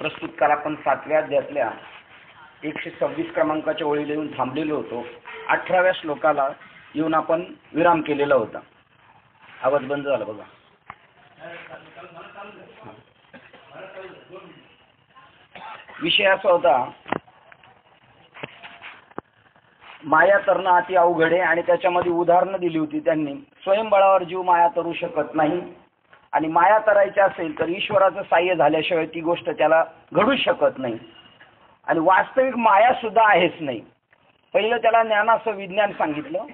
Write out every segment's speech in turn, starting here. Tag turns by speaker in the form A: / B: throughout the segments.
A: प्रस्तुत काल आपण 7व्या अध्यायातल्या 126 क्रमांकाच्या ओळीला येऊन थांबलेलो होतो. 18व्या श्लोकाला येऊन आपण विराम केलेला होता. आवाज बंद झाला बघा. विषय असा होता, माया तरणं अति अवघड आहे आणि त्याच्यामध्ये उदाहरणं दिली होती त्यांनी. स्वयंबळावर जीव माया तरू शकत नाही आणि माया तरायची असेल तर ईश्वराचं साह्य झाल्याशिवाय ती गोष्ट त्याला घडू शकत नाही आणि वास्तविक माया सुद्धा आहेच नाही. पहिलं त्याला ज्ञानाचं विज्ञान सांगितलं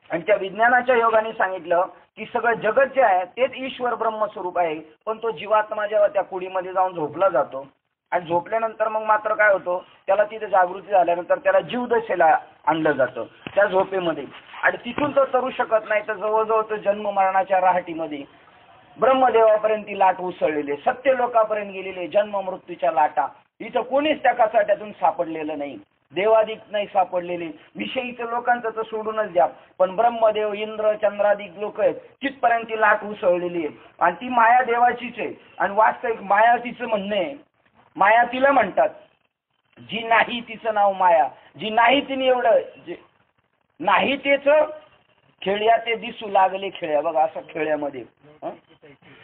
A: आणि त्या विज्ञानाच्या योगाने सांगितलं की सगळं जगत जे आहे तेच ईश्वर ब्रह्मस्वरूप आहे, पण तो जीवात्मा जेव्हा त्या कुडीमध्ये जाऊन झोपला जातो आणि झोपल्यानंतर मग मात्र काय होतं, त्याला तिथे जागृती झाल्यानंतर त्याला जीवदशेला आणलं जातं त्या झोपेमध्ये आणि तिथून तो तरू शकत नाही. तर जवळजवळ तो जन्म मरणाच्या राहटीमध्ये ब्रह्मदेवापर्यंत ती लाट उसळलेली, सत्य लोकापर्यंत गेलेले जन्म मृत्यूच्या लाटा. इथं कोणीच त्या कचाट्यातून सापडलेलं नाही, देवादिक नाही सापडलेले. विषयीचं लोकांचं तर सोडूनच द्या, पण ब्रह्मदेव इंद्र चंद्रादिक लोक आहेत तिथपर्यंत ती लाट उसळलेली आहे आणि ती माया देवाचीच आहे. आणि वास्तविक माया तिचं म्हणणं आहे, माया तिला म्हणतात जी नाही तिचं नाव माया, जी नाही तिने एवढं नाही तेच खेळ्या ते दिसू लागले खेळ्या. बघा असं खेळ्यामध्ये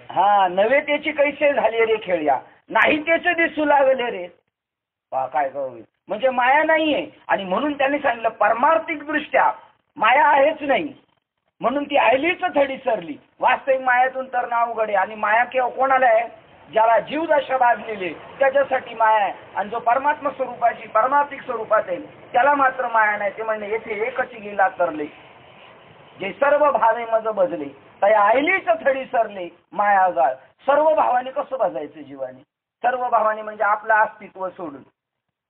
A: हा नवे त्याची कैसे झाले रे खेळ्या, नाही त्याचे दिसू लागले रे. काय म्हणजे माया नाहीये. आणि म्हणून त्यांनी सांगितलं परमार्थिक दृष्ट्या माया आहेच नाही, म्हणून ती आयलीच थडी सरली. वास्तविक मायातून तर नाव उघडे आणि माया केव्हा कोणाला आहे, ज्याला जीवदशा बांधलेली त्याच्यासाठी माया आहे. आणि जो परमात्मा स्वरूपाची परमार्थिक स्वरूपात आहे त्याला मात्र माया नाही. ते म्हणणे येथे एकच लीला तरले जे सर्व भावे मज बजले त्या आयलीच थडी सरले माया जाळ. सर्व भावाने कसं बजायचं जीवाने, सर्व भावाने म्हणजे आपलं अस्तित्व सोडून.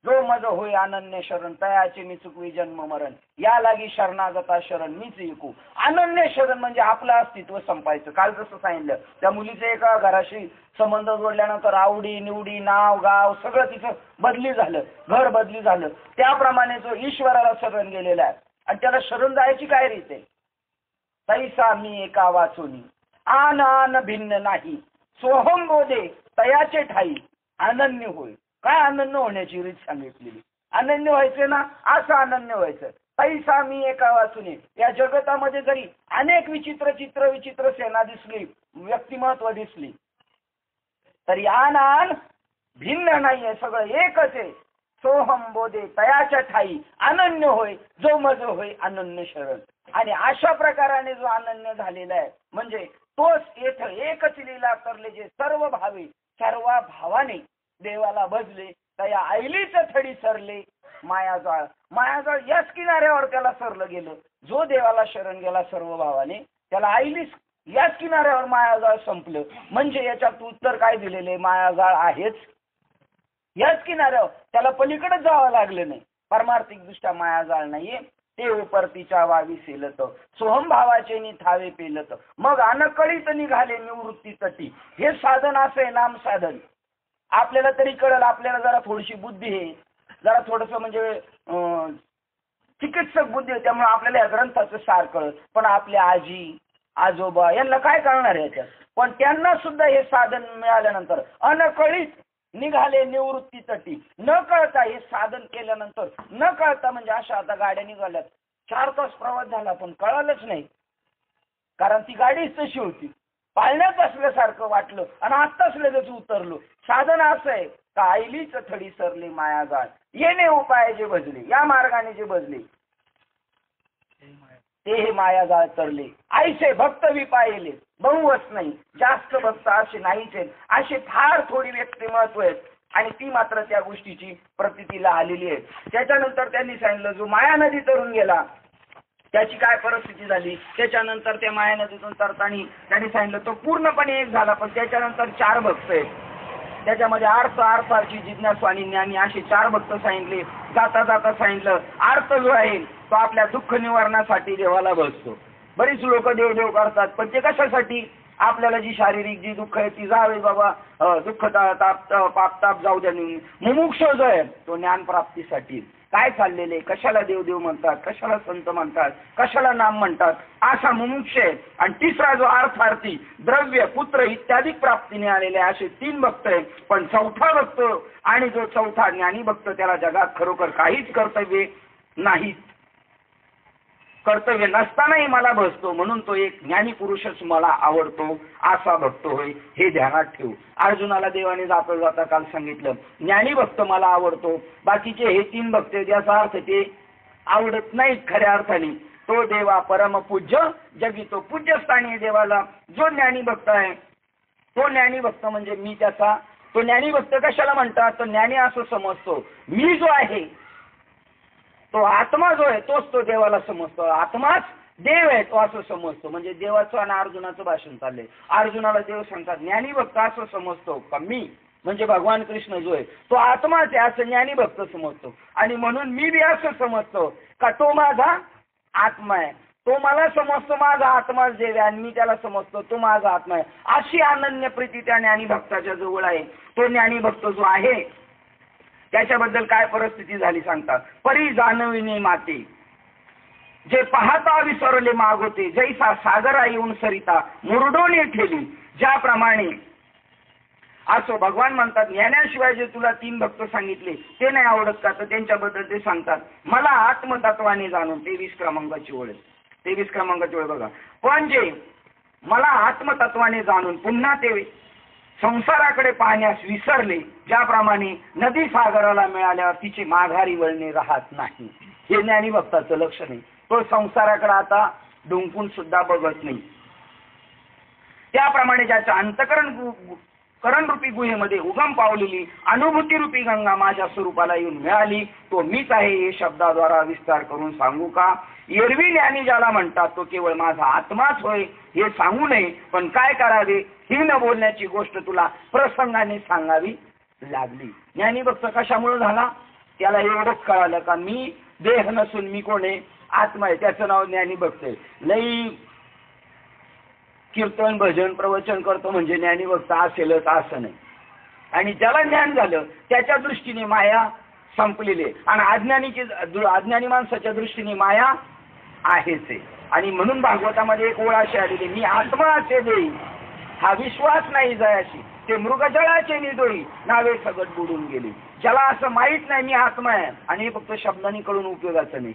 A: जो मज होय अनन्य शरण तयाचे मी चुकवी जन्म मरण, या लागी शरणागता शरण मीच ऐकू. अनन्य शरण म्हणजे आपलं अस्तित्व संपायचं. काल जसं सांगितलं त्या मुलीचे एका घराशी संबंध जोडल्यानंतर आवडी निवडी नाव गाव सगळं तिचं बदली झालं, घर बदली झालं. त्याप्रमाणे जो ईश्वराला शरण गेलेला आहे आणि त्याला शरण जायची काय रीत आहे, तैसा मी एका वाचोनी आन आन भिन्न नाही सोहम बोधे तयाचे ठाई अनन्य होय. काय अनन्य होण्याची रीत सांगितलेली, अनन्य व्हायचे ना, असं अनन्य व्हायचं. तैसा मी एका वाचुनी. या जगतामध्ये जरी अनेक विचित्र सेना दिसली, व्यक्तिमत्व दिसली, तरी आन आन भिन्न नाहीये, सगळं एकच आहे. सोहम बोधे तयाच्या ठाई अनन्य होय जो मज होय अनन्य शरण. आणि अशा प्रकाराने जो अनन्य झालेला आहे म्हणजे तोच येथ एकच लीला करले जे सर्व भावे सर्व भावाने देवाला भजले त्या आईलीच थडी सरले मायाजाळ. मायाजाळ याच किनाऱ्यावर त्याला सरलं गेलं. जो देवाला शरण गेला सर्व भावाने त्याला आईलीच याच किनाऱ्यावर मायाजाळ संपलं. म्हणजे याच्यात उत्तर काय दिलेले, मायाजाळ आहेच याच किनाऱ्यावर, त्याला पलीकडे जावं लागलं नाही. परमार्थिक दृष्ट्या मायाजाळ नाहीये. ते उपरतीच्या वावी सेलत सोहम भावाचे नि थावे पेलत मग अनकळीत निघाले निवृत्ती तटी. हे साधन असं आहे, नाम साधन. आपल्याला तरी कळलं, आपल्याला जरा थोडीशी बुद्धी आहे, जरा थोडस म्हणजे चिकित्सक बुद्धी आहे, त्यामुळे आपल्याला या ग्रंथाचं सार कळत. पण आपल्या आजी आजोबा यांना काय कळणार आहे त्यात. पण त्यांना सुद्धा हे साधन मिळाल्यानंतर अनकळीत निघाले निवृत्ती तटी. न कळता हे साधन केल्यानंतर, न कळता म्हणजे अशा आता गाड्या निघाल्यात 4 तास प्रवास झाला पण कळालंच नाही, कारण ती गाडीच तशी होती, पाळण्यात असल्यासारखं वाटलं आणि आत्ताच लगेच उतरलो. साधन असं आहे का आईलीच थडी सरली मायाजाळ. येणे उपाय जे बजले, या मार्गाने जे बजले ते हे मायाजाळ तरले. आईचे भक्त विपायले बहुवच नाही, जास्त भक्त असे नाहीच आहेत. असे फार थोडी व्यक्तिमत्व आहेत आणि ती मात्र त्या गोष्टीची प्रतीला आलेली आहे. त्याच्यानंतर त्यांनी सांगितलं जो माया नदी तरून गेला त्याची काय परिस्थिती झाली. त्याच्यानंतर त्या माया नदीतून तरताना त्यांनी सांगितलं तो पूर्णपणे एक झाला, पण त्याच्यानंतर 4 भक्त आहेत. त्याच्यामध्ये अर्थाची जिज्ञासू आणि ज्ञानी असे 4 भक्त सांगितले. जाता जाता सांगितलं अर्थ जो आहे तो आपल्या दुःख निवारणासाठी देवाला बसतो. बरीच लोक देव करतात, पण ते कशासाठी, आपल्याला जी शारीरिक जी दुःख आहे ती जावे बाबा, दुःख ताप पाप जाऊ द्या. मुमुक्ष जो आहे तो ज्ञान प्राप्तीसाठी. काय चाललेले, कशाला देवदेव म्हणतात, कशाला संत म्हणतात, कशाला नाम म्हणतात, असा मुमुक्ष आहे. आणि तिसरा जो अर्थार्थी द्रव्य पुत्र इत्यादी प्राप्तीने आलेले असे 3 भक्त आहेत. पण चौथा भक्त आणि जो चौथा ज्ञानी भक्त त्याला जगात खरोखर काहीच कर्तव्य नाहीत, कर्तव्य नसतानाही मला भजतो, म्हणून तो एक ज्ञानी पुरुषच मला आवडतो असा भक्त होय, हे ध्यानात ठेवू. अर्जुनाला देवाने जाता जाता काल सांगितलं ज्ञानी भक्त मला आवडतो, बाकीचे हे 3 भक्त ज्याचा अर्थ ते आवडत नाहीत खऱ्या अर्थाने. तो देवा परमपूज्य जगी तो पूज्यस्थानी देवाला जो ज्ञानी भक्त आहे तो ज्ञानी भक्त म्हणजे मी त्याचा. तो ज्ञानी भक्त कशाला म्हणतात, तर ज्ञानी असं समजतो मी जो आहे तो आत्मा जो आहे तोच तो देवाला समजतो, आत्माच देव आहे तो असं समजतो. म्हणजे देवाचं आणि अर्जुनाचं भाषण चाललंय. अर्जुनाला देव सांगतात ज्ञानी भक्त असं समजतो का मी म्हणजे भगवान कृष्ण जो आहे तो आत्माच आहे असं ज्ञानी भक्त समजतो. आणि म्हणून मी बी असं समजतो का तो माझा आत्मा आहे, तो मला समजतो माझा आत्माच देव आहे आणि मी त्याला समजतो तो माझा आत्मा आहे. अशी अनन्य प्रीती त्या ज्ञानी भक्ताच्या जवळ आहे. तो ज्ञानी भक्त जो आहे त्याच्याबद्दल काय परिस्थिती झाली सांगतात. परी जाणविणे माते जे पाहता विसरले मागोते, जैसा सागरा येऊन सरिता मुरडोने ठेली. ज्याप्रमाणे असो भगवान म्हणतात ज्ञानाशिवाय जे तुला 3 भक्त सांगितले ते नाही आवडत का, तर त्यांच्याबद्दल ते सांगतात मला आत्मतत्वाने जाणून. 23 क्रमांकाची ओळ, 23 क्रमांकाची ओळ बघा. पण जे मला आत्मतत्वाने जाणून पुन्हा ते संसाराकडे पाहण्यास विसरले, ज्याप्रमाणे नदी सागराला मिळाल्यावर तिचे माघारी वळणे राहत नाही. हे ज्ञानी भक्ताचं लक्षण आहे. तो संसाराकडे आता डुंकून सुद्धा बघत नाही. त्याप्रमाणे ज्याच्या करण रूपी गुहेमध्ये उगम पावलेली अनुभूती रूपी गंगा माझ्या स्वरूपाला येऊन मिळाली, तो मीच आहे हे शब्दाद्वारा विस्तार करून सांगू का. एरवी ज्ञानी ज्याला म्हणतात तो केवळ माझा आत्माच होय हे सांगू नये, पण काय करावे ही न बोलण्याची गोष्ट तुला प्रसंगाने सांगावी लागली. ज्ञानी भक्त कशामुळे झाला, त्याला एवढंच कळालं का मी देह नसून मी कोण आहे, आत्मा आहे. त्याचं नाव ज्ञानी भक्त आहे. लई कीर्तन भजन प्रवचन करतो म्हणजे ज्ञानी भक्त असेलच असं नाही. आणि ज्याला ज्ञान झालं त्याच्या दृष्टीने माया संपलेली आहे आणि अज्ञानी माणसाच्या दृष्टीने माया आहेच आहे. आणि म्हणून भागवतामध्ये एक ओळ अशी आलेली मी आत्मा असे देई हा विश्वास नाही जायाशी, ते मृगजळाचे निदोई नावे सगट बुडून गेली. ज्याला असं माहीत नाही मी आत्मा आहे आणि हे फक्त शब्दांनी कळून उपयोगाचं नाही,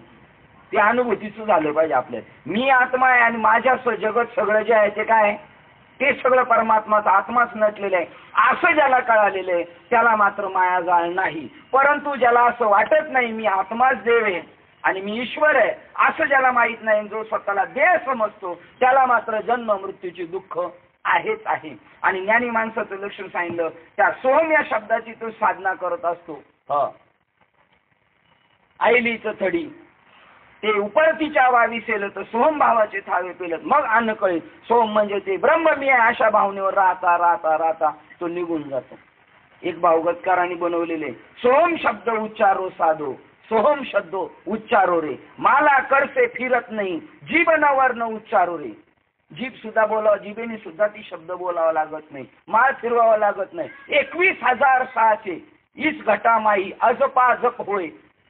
A: ते अनुभूतीचं झालं पाहिजे आपल्याला. मी आत्मा आहे आणि माझ्या जगत सगळं जे आहे ते काय ते सगळं परमात्माचा आत्माच नटलेलं आहे असं ज्याला कळालेलं आहे त्याला मात्र मायाजाळ नाही. परंतु ज्याला असं वाटत नाही मी आत्माच देव आहे आणि मी ईश्वर आहे असं ज्याला माहित नाही, जो स्वतःला देह समजतो त्याला मात्र जन्म मृत्यूचे दुःख आहेच आहे. आणि ज्ञानी माणसाचं लक्षण सांगितलं त्या सोहम या शब्दाची तो साधना करत असतो. आईलीचं थडी ते उपरतीच्या वाविसेल तर सोहम भावाचे थावे पेलत मग अन्न कळेल. सोहम म्हणजे ते ब्रह्म मी आहे अशा भावनेवर राहता राहता राहता तो निघून जातो. एक भावगतकारांनी बनवलेले सोहम शब्द उच्चारो साधो, सोहम शब्द उच्चारो रे, माला करसे फिरत नाही जीवनावर न उच्चारो रे. जीभ सुद्धा बोलावं, जिभेने सुद्धा ती शब्द बोलावा लागत नाही, माळ फिरवावा लागत नाही. 21,600 इस घटामाई अजपा जप होय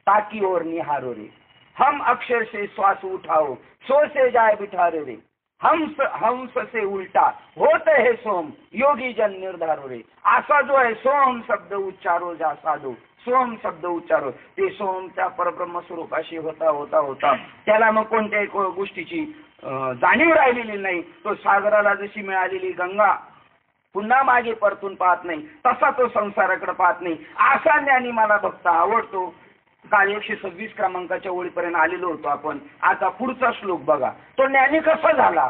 A: ताकी और निहारो रे. हम अक्षर से श्वास उठाओ सो से जाए बिठारे रे, हंस से उल्टा होते है सोम योगी जन निर्धारो रे. असा जो आहे सोम शब्द उच्चारो जा साधो, सोम शब्द उच्चारो ते सोमच्या परब्रह्म स्वरूपाशी होता होता होता त्याला मग कोणत्याही गोष्टीची जाणीव राहिलेली नाही. तो सागराला जशी मिळालेली गंगा पुन्हा मागे परतून पाहत नाही तसा तो संसाराकडे पाहत नाही. असा ज्ञानी मला भक्त आवडतो. काल 126 क्रमांकाच्या ओळीपर्यंत आलेलो होतो आपण. आता पुढचा श्लोक बघा. तो ज्ञानी कसा झाला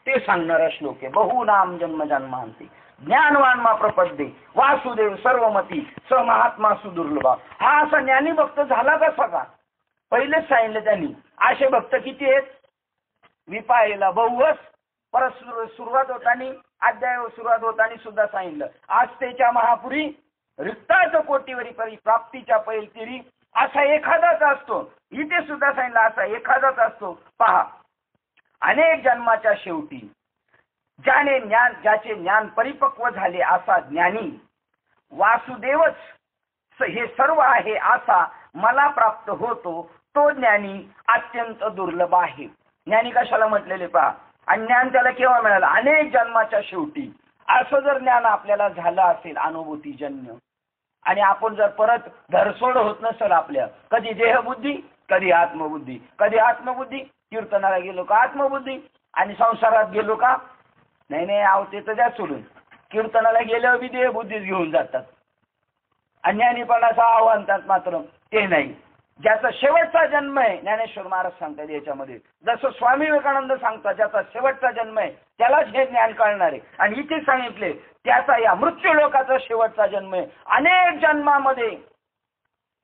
A: ते सांगणारा श्लोक आहे. बहुनाम जन्म जन्मांती ज्ञानवान मा प्रपद्ये वासुदेव सर्वमती स महात्मा सुदुर्लभा. हा असा ज्ञानी भक्त झाला कसा का, पहिलेच सांगितलं त्यांनी. असे भक्त किती आहेत, विपायला बहुवस. परत सुरुवात होतानी अध्याय सुरुवात होतानी सुद्धा सांगितलं आस्तेच्या महापुरी रिक्ताच कोटीवरी परी प्राप्तीच्या पैलतिरी असा एखादाच असतो. इथे सुद्धा सांगितलं असा एखादाच असतो. पहा अनेक जन्माच्या शेवटी ज्याचे ज्ञान परिपक्व झाले असा ज्ञानी वासुदेवच हे सर्व आहे असा मला प्राप्त होतो तो ज्ञानी अत्यंत दुर्लभ आहे. ज्ञानी कशाला म्हटलेले पहा. आणि ज्ञान त्याला केव्हा मिळालं? अनेक जन्माच्या शेवटी. असं जर ज्ञान आपल्याला झालं असेल अनुभूतीजन्य, आणि आपण जर परत धरसोड होत नसेल आपल्या, कधी देहबुद्धी कधी आत्मबुद्धी, कधी आत्मबुद्धी कीर्तनाला गेलो का आत्मबुद्धी, आणि संसारात गेलो का नाही नाही आव ते तर द्या सोडून, कीर्तनाला गेल्यावर बी देहबुद्धीच घेऊन जातात. अज्ञानीपणाचा आव्हानतात मात्र ते नाही. ज्याचा शेवटचा जन्म आहे, ज्ञानेश्वर महाराज सांगतात याच्यामध्ये, जसं स्वामी विवेकानंद सांगतात ज्याचा शेवटचा जन्म आहे त्यालाच हे ज्ञान कळणार आहे. आणि इथे सांगितले त्याचा या मृत्यू लोकाचा शेवटचा जन्म आहे. अनेक जन्मामध्ये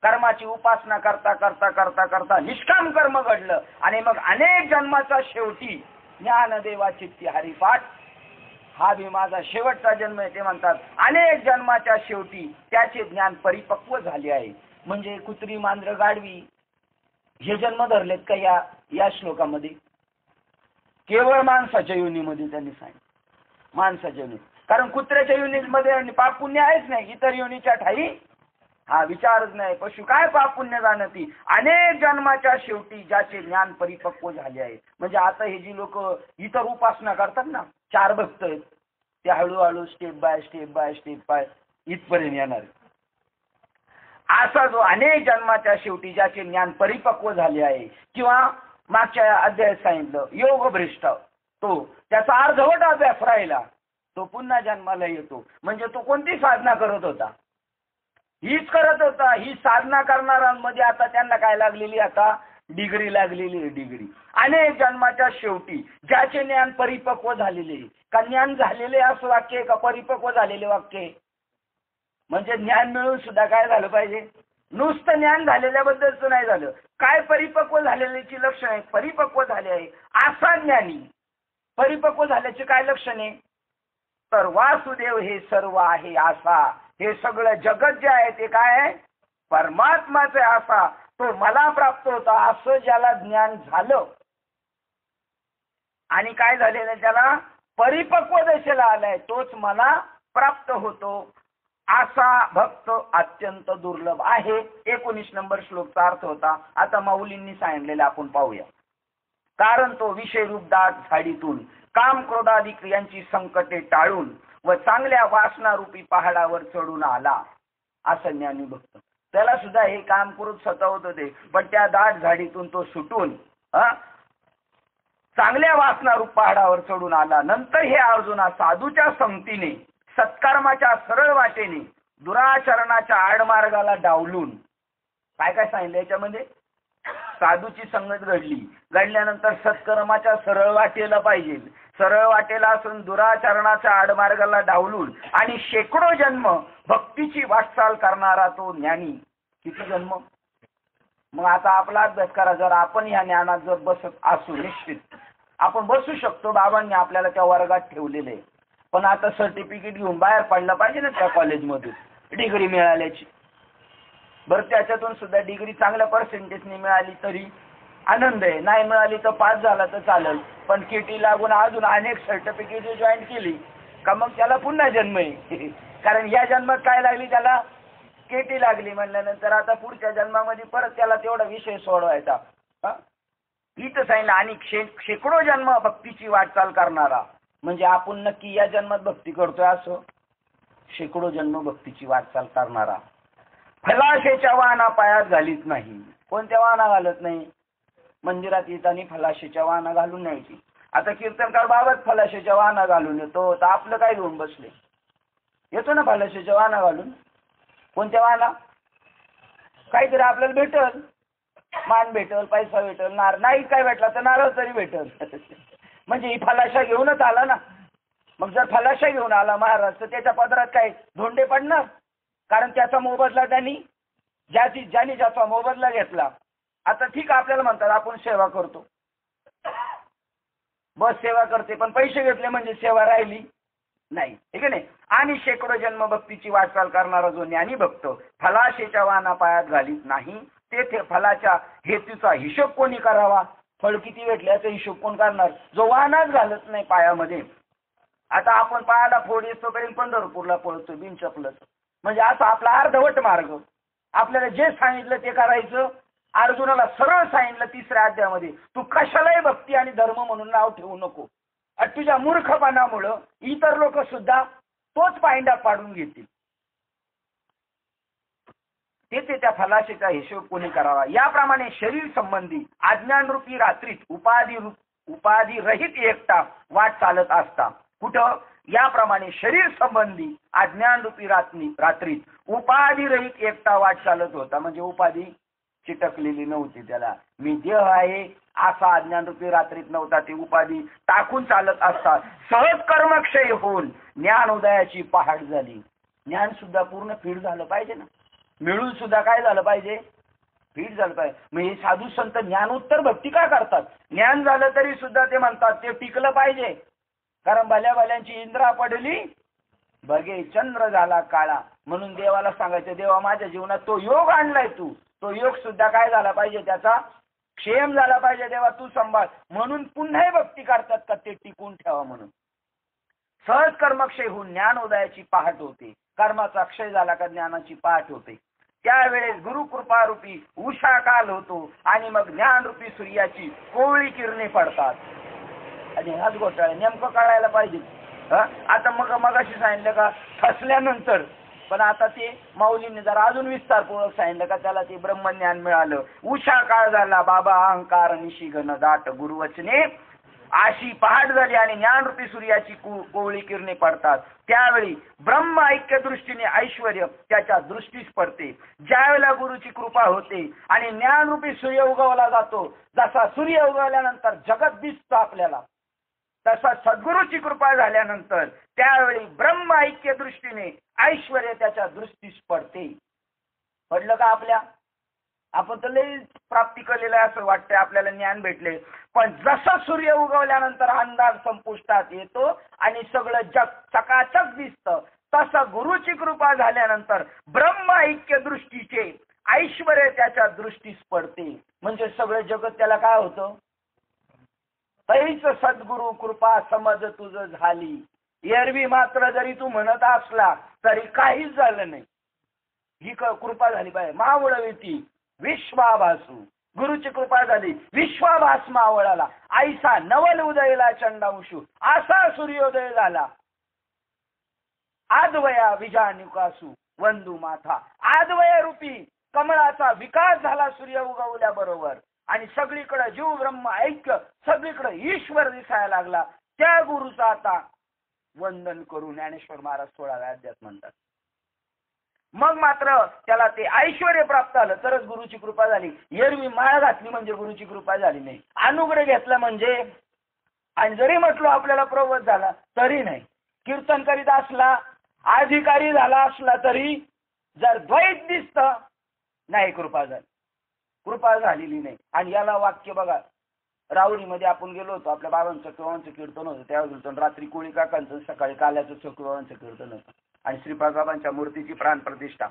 A: कर्माची उपासना करता करता करता करता निष्काम कर्म घडलं, आणि मग अनेक जन्माचा शेवटी ज्ञानदेवा चित्ती हरिपाठ हा बी माझा शेवटचा जन्म आहे. ते म्हणतात अनेक जन्माच्या शेवटी त्याचे ज्ञान परिपक्व झाले आहे. म्हणजे कुत्री मांजर गाढवी हे जन्म धरलेत का या श्लोकामध्ये? केवळ माणसाच्या योनीमध्ये त्यांनी सांगितलं, माणसाच्या योनी. कारण कुत्र्याच्या योनीमध्ये पाप पुण्य आहेच नाही, इतर योनीच्या ठाई हा विचारच नाही. पशु काय पाप पुण्य जाणती. अनेक जन्माच्या शेवटी ज्याचे ज्ञान परिपक्व झाले आहे. म्हणजे आता हे जी लोक इतर उपासना करतात ना, 4 भक्त आहेत, ते हळूहळू स्टेप बाय स्टेप इथपर्यंत येणार. असा जो अनेक जन्माच्या शेवटी ज्याचे ज्ञान परिपक्व झाले आहे, किंवा मागच्या अध्यायात सांगितलं योगभ्रष्ट, तो त्याचा अर्धवट अभ्यास राहिला, तो पुन्हा जन्माला येतो. म्हणजे तो कोणती साधना करत होता? हीच करत होता. ही साधना करणाऱ्यांमध्ये आता त्यांना काय लागलेली? आता डिग्री लागलेली आहे, डिग्री. अनेक जन्माच्या शेवटी ज्याचे ज्ञान परिपक्व झालेले, का ज्ञान झालेले असं वाक्य का परिपक्व झालेले वाक्य? म्हणजे ज्ञान मिळून सुद्धा काय झालं पाहिजे? नुसतं ज्ञान झालेल्याबद्दलच नाही झालं, काय परिपक्व झालेल्याची लक्षण आहे? परिपक्व झाले आहे असा ज्ञानी. परिपक्व झाल्याचे काय लक्षण आहे? तर वासुदेव हे सर्व आहे असा, हे सगळं जगत जे आहे ते काय आहे? परमात्माचे असा, तो मला प्राप्त होता असं ज्याला ज्ञान झालं, आणि काय झालेलं त्याला परिपक्व दशेला आलाय, तोच मला प्राप्त होतो असा भक्त अत्यंत दुर्लभ आहे. 19 नंबर श्लोकचा अर्थ होता. आता माऊलींनी सांगितलेला आपण पाहूया. कारण तो विषयरूप दाट झाडीतून काम क्रोधाधिक यांची संकटे टाळून व चांगल्या वासनारूपी पहाडावर चढून आला. असं ज्ञानी भक्त. त्याला सुद्धा हे काम क्रोध सतावत होते, पण त्या दाट झाडीतून तो सुटून चांगल्या वासनारूप पहाडावर चढून आला. नंतर हे अर्जुना साधूच्या संगतीने, सत्कर्माच्या सरळ वाटेने, दुराचरणाच्या आडमार्गाला डावलून, काय काय सांगितलं याच्यामध्ये? साधूची संगत घडल्यानंतर सत्कर्माच्या सरळ वाटेला पाहिजे, सरळ वाटेला असून दुराचरणाच्या आडमार्गाला डावलून, आणि शेकडो जन्म भक्तीची वाटचाल करणारा तो ज्ञानी. किती जन्म? मग आता आपला अभ्यास करा. जर आपण ह्या ज्ञानात जर बसत असू, निश्चित आपण बसू शकतो. बाबांनी आपल्याला त्या वर्गात ठेवलेले, पण आता सर्टिफिकेट घेऊन बाहेर पडला पाहिजे ना त्या कॉलेजमधून, डिग्री मिळाल्याची. बरं, त्याच्यातून सुद्धा डिग्री चांगल्या पर्सेंटेजने मिळाली तरी आनंद आहे, नाही मिळाली तर पास झाला तर चालेल, पण केटी लागून अजून अनेक सर्टिफिकेट जॉईन केली का मग त्याला पुन्हा जन्म आहे. कारण या जन्मात काय लागली त्याला? केटी लागली. म्हणल्यानंतर आता पुढच्या जन्मामध्ये परत त्याला तेवढा विषय सोडवायचा. इथं सांगितलं आणि शेकडो जन्म भक्तीची वाटचाल करणारा. म्हणजे आपण नक्की या जन्मात भक्ती करतोय असं? शेकडो जन्म भक्तीची वाटचाल करणारा. फलाशेच्या वाहना पायात घालीत नाही. कोणत्या वाहना घालत नाही? मंदिरात येताना फलाशेच्या वाहना घालून न्यायची. आता कीर्तनकार बाबाच फलाशेच्या वाहना घालून येतो, तर आपलं काय घेऊन बसले? येतो ना फलाशेच्या वाहना घालून. कोणत्या वाहना? काहीतरी आपल्याला भेटल, मान भेटल, पैसा भेटल, नाही काय भेटला तर नारळ तरी भेटल. म्हणजे ही फलाशा घेऊनच आला ना. मग जर फलाशा घेऊन आला महाराज, तर त्याच्या पदरात काय धोंडे पडणार? कारण त्याचा मोबदला ज्याने ज्याचा मोबदला घेतला. आता ठीक आपल्याला म्हणतात आपण सेवा करतो, बस सेवा करते, पण पैसे घेतले म्हणजे सेवा राहिली नाही, ठीक आहे नाही. आणि शेकडो जन्म भक्तीची वाटचाल करणारा जो ज्ञानी भक्त फलाशेच्या वाहना पायात घालीत नाही. तेथे फलाच्या हेतूचा हिशोब कोणी करावा? फळ किती भेटले याचा हिशोब कोण करणार? जो वाहनाच घालत नाही पायामध्ये. आता आपण पायाला फोड येतोपर्यंत पंढरपूरला पळतो बिनचपलच, म्हणजे असा आपला अर्धवट मार्ग. आपल्याला जे सांगितलं ते करायचं. अर्जुनाला सरळ सांगितलं 3ऱ्या अध्यायामध्ये, तू कशालाही भक्ती आणि धर्म म्हणून नाव ठेवू नको. आणि तुझ्या मूर्खपणामुळं इतर लोक सुद्धा तोच पायंडा पाडून घेतील. ते त्या फलाशीचा हिशोब कोणी करावा. याप्रमाणे शरीर संबंधी अज्ञानरूपी रात्रीत उपाधी रहित एकटा वाट चालत असता. कुठं? याप्रमाणे शरीर संबंधी अज्ञानरूपी रात्रीत उपाधी रहित एकटा वाट चालत होता. म्हणजे उपाधी चिटकलेली नव्हती त्याला. मी देह आहे असा अज्ञानरूपी रात्रीत नव्हता. ती उपाधी टाकून चालत असता. सहज कर्मक्षय होऊन ज्ञान उदयाची पहाट झाली. ज्ञान सुद्धा पूर्ण फीड झालं पाहिजे ना. मिळून सुद्धा काय झालं पाहिजे? फीड झालं पाहिजे. मग हे साधू संत ज्ञानोत्तर भक्ती का करतात? ज्ञान झालं तरी सुद्धा ते म्हणतात ते टिकलं पाहिजे. कारण भल्याची इंद्रा पडली बघे चंद्र झाला काळा. म्हणून देवाला सांगायचं, देवा माझ्या जीवनात तो योग आणलाय तू, तो योग सुद्धा काय झाला पाहिजे? त्याचा क्षेम झाला पाहिजे. देवा तू सांभाळ. म्हणून पुन्हा भक्ती करतात का ते टिकून ठेवा म्हणून. सहज कर्मक्षय होऊन ज्ञान उदयाची पहाट होते. कर्माचा क्षय झाला का ज्ञानाची पहाट होते. त्यावेळेस गुरुकृपारूपी उषा काल होतो आणि मग ज्ञानरूपी सूर्याची कोवळी किरणे पडतात. आणि हाच घोटाळा नेमकं कळायला पाहिजे. आता मगाशी सांगितलं का फसल्यानंतर, पण आता ते माऊलींनी जरा अजून विस्तारपूर्वक सांगितलं का त्याला ते ब्रह्मज्ञान मिळालं. उषा काळ झाला बाबा अहंकार निशिघन दाट गुरुवचने अशी पहाट झाली आणि ज्ञानरूपी सूर्याची कोवळी किरणे पडतात. त्यावेळी ब्रह्म ऐक्य दृष्टीने ऐश्वर त्याच्या दृष्टीस पडते. ज्यावेळेला गुरुची कृपा होते आणि ज्ञानरूपी सूर्य उगवला जातो, जसा सूर्य उगवल्यानंतर जगत दिसतं आपल्याला, तसा सद्गुरूची कृपा झाल्यानंतर त्यावेळी ब्रह्म ऐक्य दृष्टीने ऐश्वर त्याच्या दृष्टीस पडते. पडलं का आपल्या? आपण तर लई प्राप्ती केलेलं आहे असं वाटतंय, आपल्याला ज्ञान भेटले. पण जसं सूर्य उगवल्यानंतर अंधार संपुष्टात येतो आणि सगळं जग चकाचक दिसतं, तसं गुरुची कृपा झाल्यानंतर ब्रह्म ऐक्य दृष्टीचे ऐश्वर त्याच्या दृष्टीस पडते. म्हणजे सगळं जगत त्याला काय होतं? तैच सद्गुरु कृपा समज तुझ झाली. एरवी मात्र जरी तू म्हणत असला तरी काहीच झालं नाही. ही कृपा झाली पाहिजे. मावळवीती विश्वाभासू, गुरुची कृपा झाली, विश्वाभास मावळाला. ऐसा नवल उदयला चंडांशू, असा सूर्योदय झाला. आदवया विजानुकासू वंदू माथा, आदवय रूपी कमळाचा विकास झाला सूर्य उगवल्याबरोबर. आणि सगळीकडे जीव ब्रह्म ऐक्य, सगळीकडे ईश्वर दिसायला लागला. त्या गुरुचं आता वंदन करून ज्ञानेश्वर महाराज 16व्या अध्यायात म्हणतात. मग मात्र त्याला ते ऐश्वर प्राप्त झालं तरच गुरुची कृपा झाली. एरवी माळ घातली म्हणजे गुरुची कृपा झाली नाही. अनुग्रह घेतला म्हणजे, आणि जरी म्हटलो आपल्याला प्रवत झाला तरी नाही. कीर्तन करीत असला, अधिकारी झाला असला तरी जर द्वैत दिसतं नाही, कृपा झाली, कृपा झालेली नाही. आणि याला वाक्य बघा, राहुरीमध्ये आपण गेलो होतो, आपल्या बाबांचं चक्रवांचं कीर्तन होतं. त्यावेळेस रात्री कोळी काकांचं, सकाळी काल्याचं चक्रवांचं कीर्तन होतं. आणि श्रीपाद बाबांच्या मूर्तीची प्राण प्रतिष्ठा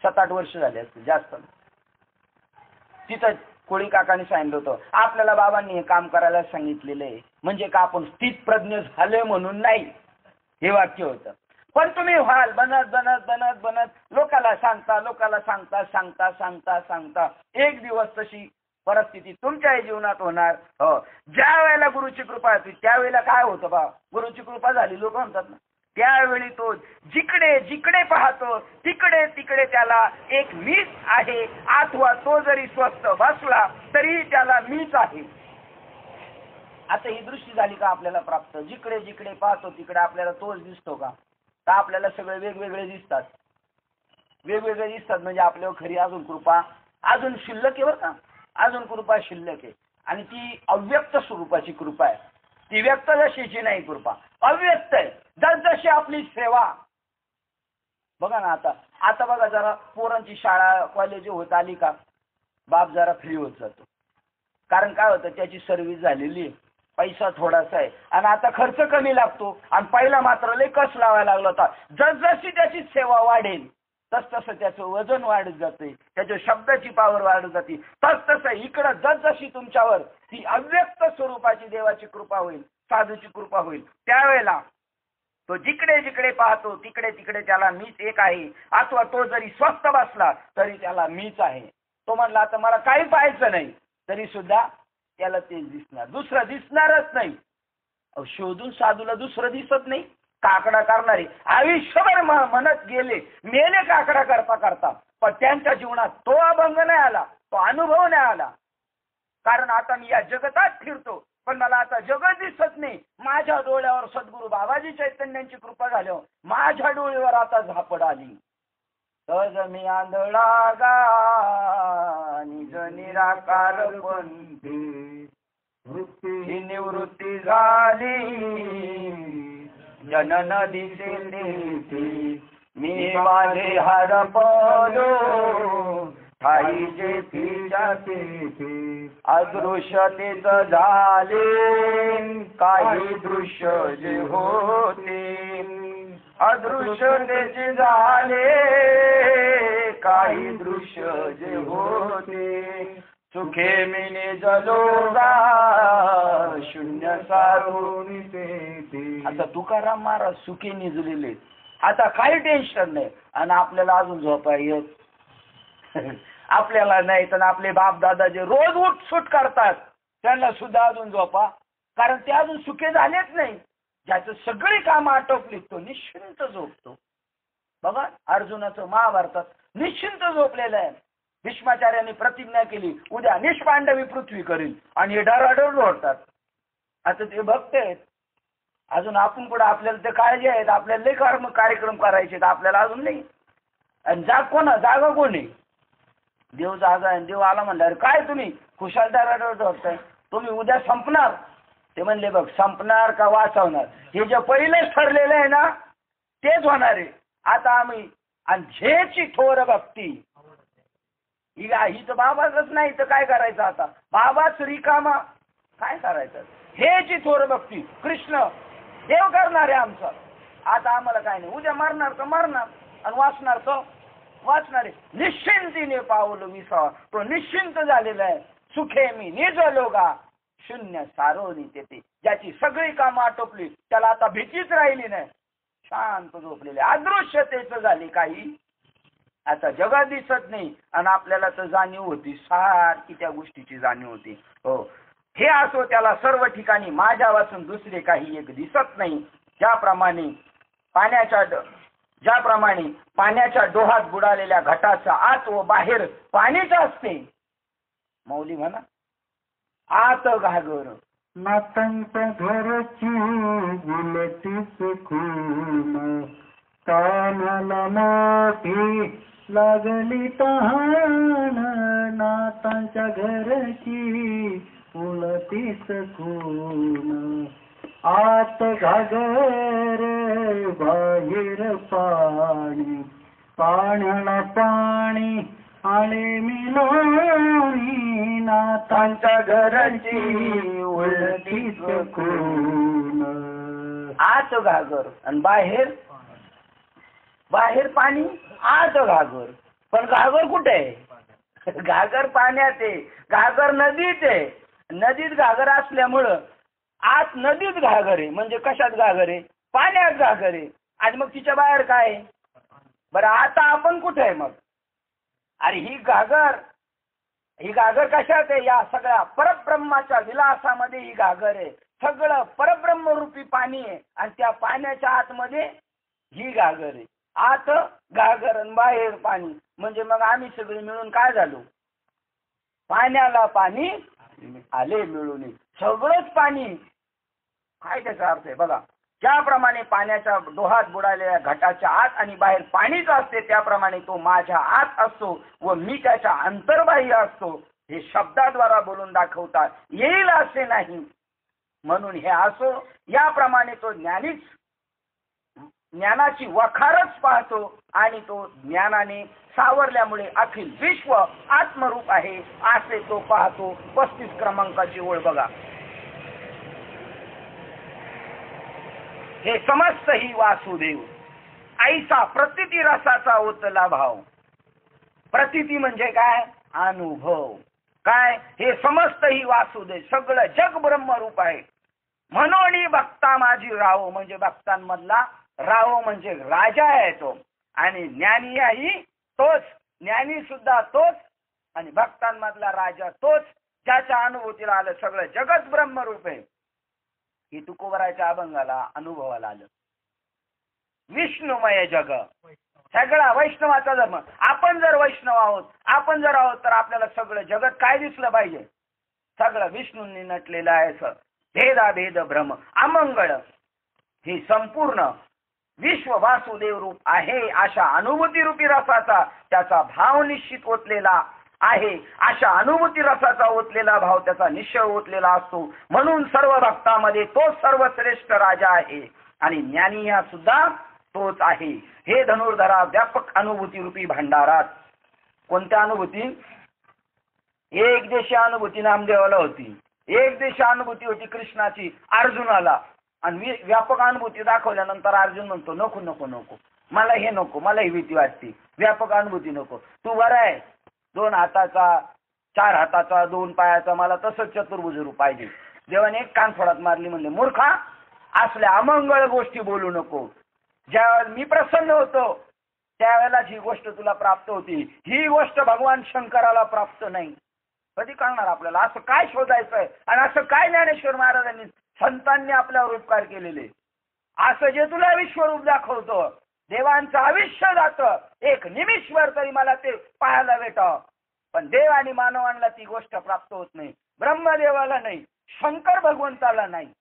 A: 7-8 वर्ष झाली असते, जास्त. तिथं कोळी काकांनी सांगितलं होतं, आपल्याला बाबांनी हे काम करायला सांगितलेलं आहे, म्हणजे का आपण स्थित प्रज्ञ झाले म्हणून नाही, हे वाक्य होतं. पण तुम्ही व्हाल बनत बनत बनत बनत लोकाला सांगता एक दिवस तशी परिस्थिती तुमच्या जीवनात होणार. हो, ज्या वेळेला गुरुची कृपा होती त्यावेळेला काय होतं बा, गुरुची कृपा झाली लोक म्हणतात ना, त्यावेळी तो जिकडे जिकडे पाहतो तिकडे तिकडे त्याला एक मीच आहे, अथवा तो जरी स्वस्थ बसला तरी त्याला मीच आहे. आता ही दृष्टी झाली का आपल्याला प्राप्त? जिकडे जिकडे पाहतो तिकडे आपल्याला तोच दिसतो का? तर आपल्याला सगळे वेगवेगळे दिसतात. वेगवेगळे दिसतात म्हणजे आपल्यावर खरी अजून कृपा अजून शिल्लक आहे बरं का, अजून कृपा शिल्लक आहे. आणि ती अव्यक्त स्वरूपाची कृपा आहे. ती व्यक्त जशीची नाही कृपा, अव्यक्त आहे. जसजशी आपली सेवा बघा ना, आता बघा जरा पोरांची शाळा कॉलेज होत आली का बाप जरा फ्री होत जातो. कारण काय होतं, त्याची सर्व्हिस झालेली आहे, पैसा थोडासा आहे आणि आता खर्च कमी लागतो. आणि पहिला मात्र लय कस लावायला लागला होता. जसजशी त्याची सेवा वाढेल तसतसं त्याचं वजन वाढत जाते, त्याच्या शब्दाची पावर वाढत जाते. तसतसं इकडं जसजशी तुमच्यावर ती अव्यक्त स्वरूपाची देवाची कृपा होईल, साधूची कृपा होईल, त्यावेळेला तो जिकडे जिकडे पाहतो तिकडे तिकडे त्याला मीच एक आहे, अथवा तो जरी स्वस्थ बसला तरी त्याला मीच आहे. तो म्हणला आता मला काही पाहायचं नाही, तरी सुद्धा त्याला ते दिसणार, दुसरं दिसणारच नाही. शोधून साधूला दुसरं दिसत नाही. काकडा करणारे आयुष्यभर म्हणत गेले, मेले काकडा करता करता, पण त्यांच्या जीवनात तो अभंग नाही आला, तो अनुभव नाही आला. कारण आता मी या जगतात फिरतो, पण मला आता जगत दिसत नाही. माझ्या डोळ्यावर सद्गुरू बाबाजी चैतन्यांची कृपा झाल्यावर माझ्या डोळ्यावर आता झापड आली. तज मी आंधळा गा निज निराकार पंथी, ही निवृत्ती झाली जनन दिसे तेथे. मी माझे हरपलो ठाई जे तिच्या तेथे. अदृश्यतेच झाले काही दृश्य जे होते, अदृश्यतेचे झाले काही दृश्य जे होते. सुखे मिने जलोगा शून्य सारून तेथे. आता तुकाराम महाराज सुखी निजलेले, आता काही टेन्शन नाही. आणि आपल्याला अजून झोपा येत आपल्याला नाही, तर आपले बाप दादा जे रोज उठसूट करतात त्यांना सुद्धा अजून झोपा, कारण ते अजून सुखे झालेच नाही. ज्याचं सगळी कामं आटोपली तो निश्चिंत झोपतो. बघा अर्जुनाचं महाभारतात निश्चिंत झोपलेलं आहे. भीष्माचार्यांनी प्रतिज्ञा केली, उद्या निष्पांडवी पृथ्वी करील, आणि हे डराडर लोटतात. आता ते भक्त आहेत. अजून आपण पुढे आपल्याला ते काळजी आहेत, आपल्याला लई कार्यक्रम करायचे आपल्याला अजून नाही. आणि जागा कोणी? देव जागा आहे. देव आला म्हणल्यावर काय तुम्ही खुशाल डराडर लोटताय, तुम्ही उद्या संपणार. ते म्हणले बघ, संपणार का वाचवणार हे जे पहिलेच ठरलेलं आहे ना तेच होणार आहे. आता आम्ही आणि झेची थोर भक्ती ही तर बाबाच नाही तर काय करायचं. आता बाबाच रिकामा काय करायचं. हेची थोर भक्ती कृष्ण देव करणार आहे आमचं. आता आम्हाला काय नाही, उद्या मारणार तर मारणार आणि वाचणार तर वाचणार आहे. निश्चिंतीने पावलं विसावा, तो निश्चिंत झालेला आहे. सुखे मी निजलोगा शून्य सारोनी तेथे. ज्याची सगळी कामं आटोपली त्याला आता भीतीच राहिली नाही, शांत झोपलेले. अदृश्यतेच झाली काही, आता जगात दिसत नाही. आणि आपल्याला तर जाणीव होती, सारखी त्या गोष्टीची जाणीव होती. हो, हे असो त्याला सर्व ठिकाणी माझ्या वाचून दुसरे काही एक दिसत नाही. ज्याप्रमाणे पाण्याच्या डोहात बुडालेल्या घटाचा आत व बाहेर पाणीच असते. मौली म्हणा, आत घागर
B: नातांच्या घरची गुलतीच खून, कानाला मोठी लागली तहान. नातांच्या घरची गुलतीच खून, आत घागर बाहेर पाणी. पाण्याला पाणी आले मिळोनी, नातांच्या घरची उलटीच खून.
A: आत घागर आणि बाहेर पाणी, आत घागर. पण घागर कुठे आहे? घागर पाण्यात आहे, घागर नदीत आहे. नदीत घागर असल्यामुळं आत नदीत घागर आहे. म्हणजे कशात घागर आहे? पाण्यात घागर आहे. आणि मग तिच्या बाहेर काय आहे? बरं आता आपण कुठे आहे मग? अरे ही घागर कशात आहे? या सगळ्या परब्रह्माच्या विलासामध्ये ही घागर आहे. सगळं परब्रह्मरूपी पाणी आहे आणि त्या पाण्याच्या आतमध्ये ही घागर आहे. आत घागर आणि बाहेर पाणी. म्हणजे मग आम्ही सगळे मिळून काय झालो? पाण्याला पाणी आले मिळून. सगळंच पाणी. काय त्याचा अर्थ आहे बघा. ज्याप्रमाणे पाण्याच्या डोहात बुडालेल्या घटाच्या आत आणि बाहेर पाणीच असते, त्याप्रमाणे तो माझ्या आत असतो व मी त्याच्या अंतर्बाह्य असतो. हे शब्दाद्वारा बोलून दाखवता येईल असे नाही. म्हणून हे असो, याप्रमाणे तो ज्ञानाची वखारच पाहतो आणि तो ज्ञानाने सावरल्यामुळे अखिल विश्व आत्मरूप आहे असे तो पाहतो. 35 क्रमांकाची ओळ बघा. हे समस्त ही वासुदेव आईचा प्रतिती रसाचा ओतला भाव. प्रतिती म्हणजे काय? अनुभव. काय? हे समस्त ही वासुदेव, सगळं जग ब्रह्मरूप आहे. म्हणून भक्ता माझी राहो, म्हणजे भक्तांमधला राहो म्हणजे राजा आहे तो, आणि ज्ञानी ही तोच, ज्ञानी सुद्धा तोच, आणि भक्तांमधला राजा तोच, ज्याच्या अनुभूतीला आलं सगळं जगत ब्रह्मरूप आहे. ही तुकोबराच्या अभंगाला अनुभवाला आलं. विष्णुमय जग, सगळा वैष्णवाचा धर्म. आपण जर वैष्णव आहोत, आपण जर आहोत, तर आपल्याला सगळं जगत काय दिसलं पाहिजे? सगळं विष्णूंनी नटलेलं आहे. भेदाभेद भ्रम अमंगळ ही संपूर्ण विश्व वासुदेव रूप आहे. अशा अनुभूती रूपी रसाचा त्याचा भाव निश्चित ओतलेला आहे. अशा अनुभूती रसाचा ओतलेला भाव त्याचा निश्चय ओतलेला असतो. म्हणून सर्व भक्तामध्ये तो सर्वश्रेष्ठ राजा आहे, आणि ज्ञानी हा सुद्धा तोच आहे. हे धनुर्धरा व्यापक अनुभूती रूपी भांडारात. कोणत्या अनुभूती? एक देशी अनुभूती नामदेवाला होती, एक देशी अनुभूती होती कृष्णाची अर्जुनाला, आणि व्यापक अनुभूती दाखवल्यानंतर अर्जुन म्हणतो नको नको नको, मला हे नको, मला ही भीती वाटते, व्यापक अनुभूती नको. तू बरा आहे, 2 हाताचा, 4 हाताचा, 2 पायाचा, मला तसंच चतुर्भुज रूप पाहिजे. देवाने एक कानफोडात मारली, म्हणले मूर्खा, असल्या अमंगळ गोष्टी बोलू नको. ज्यावेळेला मी प्रसन्न होतो त्यावेळेला ही गोष्ट तुला प्राप्त होती, ही गोष्ट भगवान शंकराला प्राप्त नाही. कधी कळणार आपल्याला? असं काय शोधायचंय, आणि असं काय ज्ञानेश्वर महाराजांनी संतांनी आपल्यावर उपकार केलेले? असं जे तुला विश्वरूप दाखवतो, देवांचं आयुष्य जातं, एक निमिषभर तरी मला ते पाहायला भेटावं, पण देव आणि मानवांना ती गोष्ट प्राप्त होत नाही. ब्रह्मदेवाला नाही, शंकर भगवंताला नाही.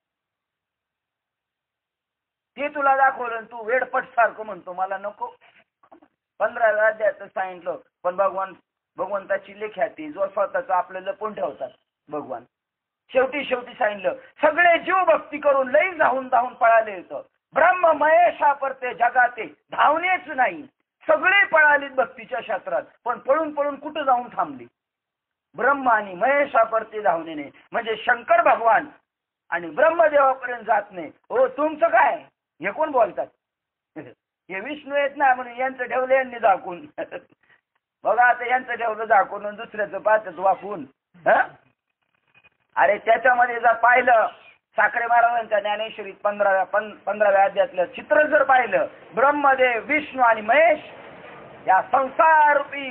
A: ते तुला दाखवलं, तू वेडपट सारखं म्हणतो मला नको. 15 अध्यायात सांगितलं, पण भगवंताची लेख्याती जो स्वतःच आपलं लपून ठेवतात भगवान. शेवटी सांगितलं, सगळे जीव भक्ती करून लई धावून पळाले होतं. ब्रह्म महेशा परते जगाते धावणेच नाही. सगळे पळालीत भक्तीच्या क्षेत्रात, पण पळून कुठं जाऊन थांबली? ब्रह्म आणि महेशा परते धावणे नाही, म्हणजे शंकर भगवान आणि ब्रह्मदेवापर्यंत जात नाही. हो, तुमचं काय? हे कोण बोलतात? हे विष्णू येत नाही म्हणून यांचं ठेवलं यांनी झाकून. बघा आता यांचं ठेवलं झाकून आणि दुसऱ्याचं पाहतात वाकून. अरे त्याच्यामध्ये जर पाहिलं, साखरे महाराजांच्या ज्ञानेश्वरीत 15व्या अध्यायातलं चित्र जर पाहिलं, ब्रह्मदेव, विष्णू आणि महेश या संसारूपी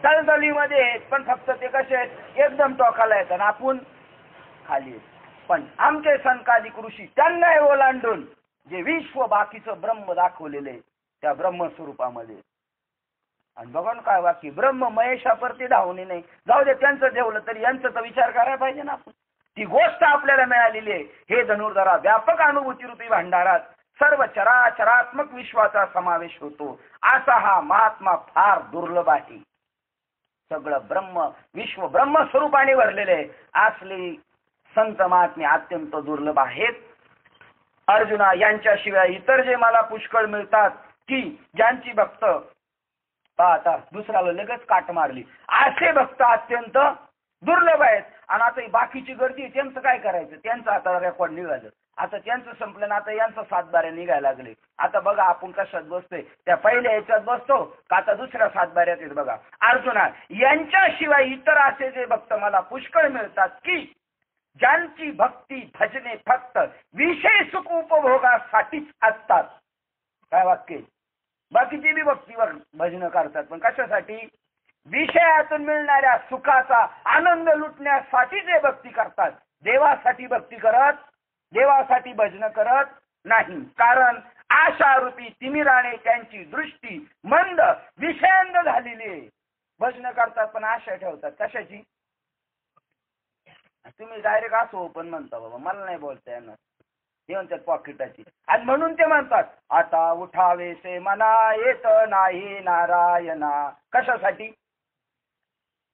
A: दलदलीमध्ये आहेत, पण फक्त ते कसे आहेत? एकदम टोकाला आहेत आणि आपण खाली आहेत. पण आमचे संकालिक ऋषी त्यांना ओलांडून जे विश्व बाकीचं ब्रह्म दाखवलेले त्या ब्रह्मस्वरूपामध्ये. आणि बघा ना काय वाक्य, ब्रह्म महेशावरती धावणे नाही. जाऊ दे, त्यांचं ठेवलं तरी यांचा तर विचार करायला पाहिजे ना आपण. ती गोष्ट आपल्याला मिळालेली आहे. हे धनुर्धरा व्यापक अनुभूती रूपी भांडारात सर्व चराचरात्मक विश्वाचा समावेश होतो. असा हा महात्मा फार दुर्लभ आहे. सगळं विश्व ब्रह्मस्वरूपाने भरलेले असले संत महात्मे अत्यंत दुर्लभ आहेत. अर्जुना, यांच्याशिवाय इतर जे मला पुष्कळ मिळतात, की ज्यांची भक्त आता दुसऱ्याला लगेच काट मारली, असे भक्त अत्यंत दुर्लभ आहेत. आणि आता बाकीची गर्दी, त्यांचं काय करायचं? त्यांचं आता रेकॉर्ड निघालं, आता त्यांचं संपलं ना, आता यांचं 7 बाऱ्या निघायला लागले. आता बघा आपण कशात बसतोय, त्या पहिल्या याच्यात बसतो का आता दुसऱ्या 7 बाऱ्यात येत? बघा अर्जुना, यांच्याशिवाय इतर असे जे भक्त मला पुष्कळ मिळतात, की ज्यांची भक्ती भजने फक्त विषय सुख उपभोगासाठीच असतात. काय वाक्य? बाकीची बी भक्ती भजन करतात, पण कशासाठी? विषयातून मिळणाऱ्या सुखाचा आनंद लुटण्यासाठी जे भक्ती करतात. देवासाठी भक्ती करत, देवासाठी भजन करत नाही. कारण आशारूपी तिमिराने त्यांची दृष्टी मंद विषयांद झालेली आहे. भजन करतात पण आशा ठेवतात. कशाची? तुम्ही डायरेक्ट असं ओपन म्हणता, बाबा मला नाही बोलता येणार, हे म्हणतात पॉकेटाची. आणि म्हणून ते म्हणतात, आता उठावेसे मना येत नाही नारायणा. कशासाठी?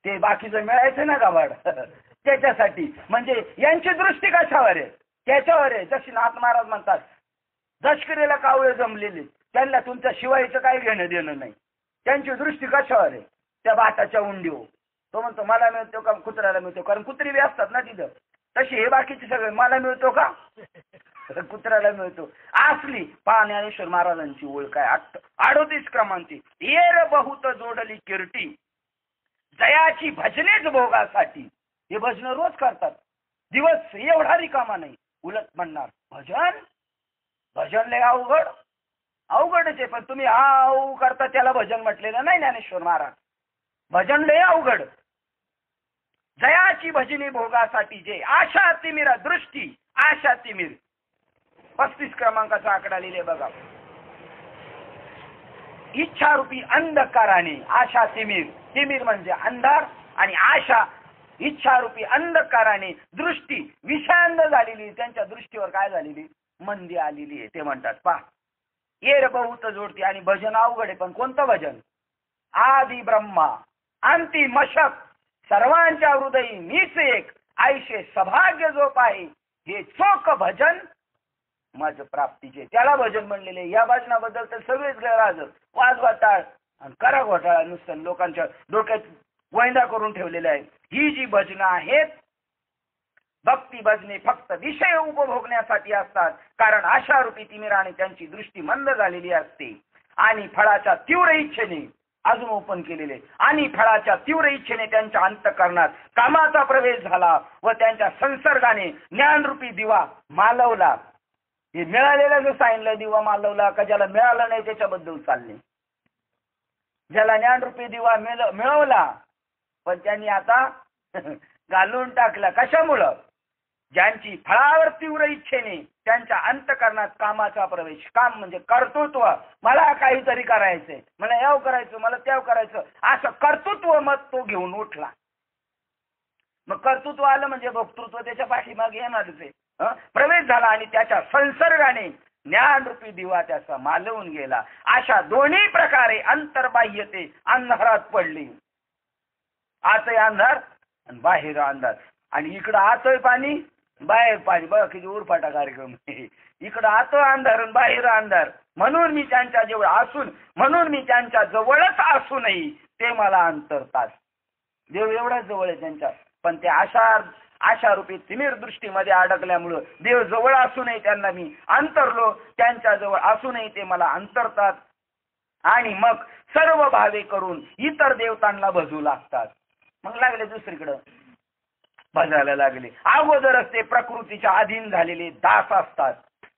A: ते बाकीचं मिळायचं ना गावाड, त्याच्यासाठी. म्हणजे यांची दृष्टी कशावर आहे? त्याच्यावर आहे. जशी नाथ महाराज म्हणतात, दशकरीला कावळे जमलेले, त्यांना तुमच्या शिवायचं काही घेणं देणं नाही. त्यांची दृष्टी कशावर आहे? त्या बाटाच्या उंडीवर. तो म्हणतो मला मिळतो का कुत्र्याला मिळतो? कारण कुत्री बी असतात ना तिथं. तशी हे बाकीचे सगळे मला मिळतो का कुत्र्याला मिळतो. असली ज्ञानेश्वर महाराजांची ओळ काय? 38 क्रमांची. येर बहुत जोडली कीर्ती जयाची भजनेच भोगासाठी. हे भजन रोज करतात, दिवस एवढा रिकामा नाही. उलट म्हणणार भजन भजन लय अवघड अवघडच आहे, पण तुम्ही हा करता त्याला भजन म्हटलेलं नाही ज्ञानेश्वर महाराज. भजन लय अवघड. जयाची भजनी भोगासाठी जे आशा तिमिर दृष्टी आशा तिमिर 35 क्रमांकाचा आकडा लिहिले बघा. इच्छा रूपी अंधकाराने आशा तिमिर, तिमिर म्हणजे अंधार आणि आशा इच्छा रूपी अंधकाराने दृष्टी विषांध झालेली, त्यांच्या दृष्टीवर काय झालेली मंदी आलेली आहे. ते म्हणतात पहा येर बहुत जोडती. आणि भजन अवघड आहे, पण कोणतं भजन? आदि ब्रह्मा अंती मशक सर्वांच्या हृदयी मीच एक आयशे सभाग्य जो पाहे हे चोख भजन मज प्राप्तीचे. त्याला भजन म्हणलेले. या भजनाबद्दल तर सगळेच गैरराज वाद घोटाळ आणि करा घोटाळा नुसतं लोकांच्या डोक्यात गोंधळ करून ठेवलेले आहे. ही जी भजनं आहेत भक्ती भजने फक्त विषय उपभोगण्यासाठी असतात, कारण आशारूपी तिमिराने त्यांची दृष्टी मंद झालेली असते आणि फळाच्या तीव्र इच्छेने अजून ओपन केलेले आणि फळाच्या तीव्र इच्छेने त्यांच्या अंतःकरणात कामाचा प्रवेश झाला व त्यांच्या संसर्गाने ज्ञानरूपी दिवा मालवला. हे मिळालेलं जर सांगितलं दिवा मालवला का, ज्याला मिळालं नाही त्याच्याबद्दल चालले. ज्याला ज्ञानरूपी दिवा मिळवला पण त्यांनी आता घालून टाकला. कशामुळं? ज्यांची फळावर तीव्र इच्छेने त्यांच्या अंतःकरणात कामाचा प्रवेश. काम म्हणजे कर्तृत्व. मला काहीतरी करायचंय, मला याव करायचं, मला त्याव करायचं, असं कर्तृत्व मत तो घेऊन उठला. मग कर्तृत्व आलं म्हणजे भोक्तृत्व त्याच्या पाठीमागे येणारच आहे. प्रवेश झाला आणि त्याच्या संसर्गाने ज्ञानरूपी दिवा त्याचा मालवून गेला. अशा दोन्ही प्रकारे अंतर्बाह्यते अंधारात पडली. आतही अंधार आणि बाहेर अंधार. आणि इकडं आतही पाणी बाहेर पाणी. बघा किती उरफाटा कार्यक्रम. इकडं आत अंधार आणि बाहेर अंधार. म्हणून मी त्यांच्या जवळ असून, म्हणून मी त्यांच्या जवळच असूनही ते मला अंतरतात. देव एवढ्याच जवळ आहे त्यांच्या, पण ते आशारूपी तिमिर दृष्टीमध्ये अडकल्यामुळं देव जवळ असूनही त्यांना मी अंतरलो, त्यांच्या जवळ असूनही ते मला अंतरतात आणि मग सर्व भावे करून इतर देवतांना भजू लागतात. मग लागले दुसरीकडं भजायला लागले. अगोदरच ते प्रकृतीच्या अधीन झालेले दास असतात.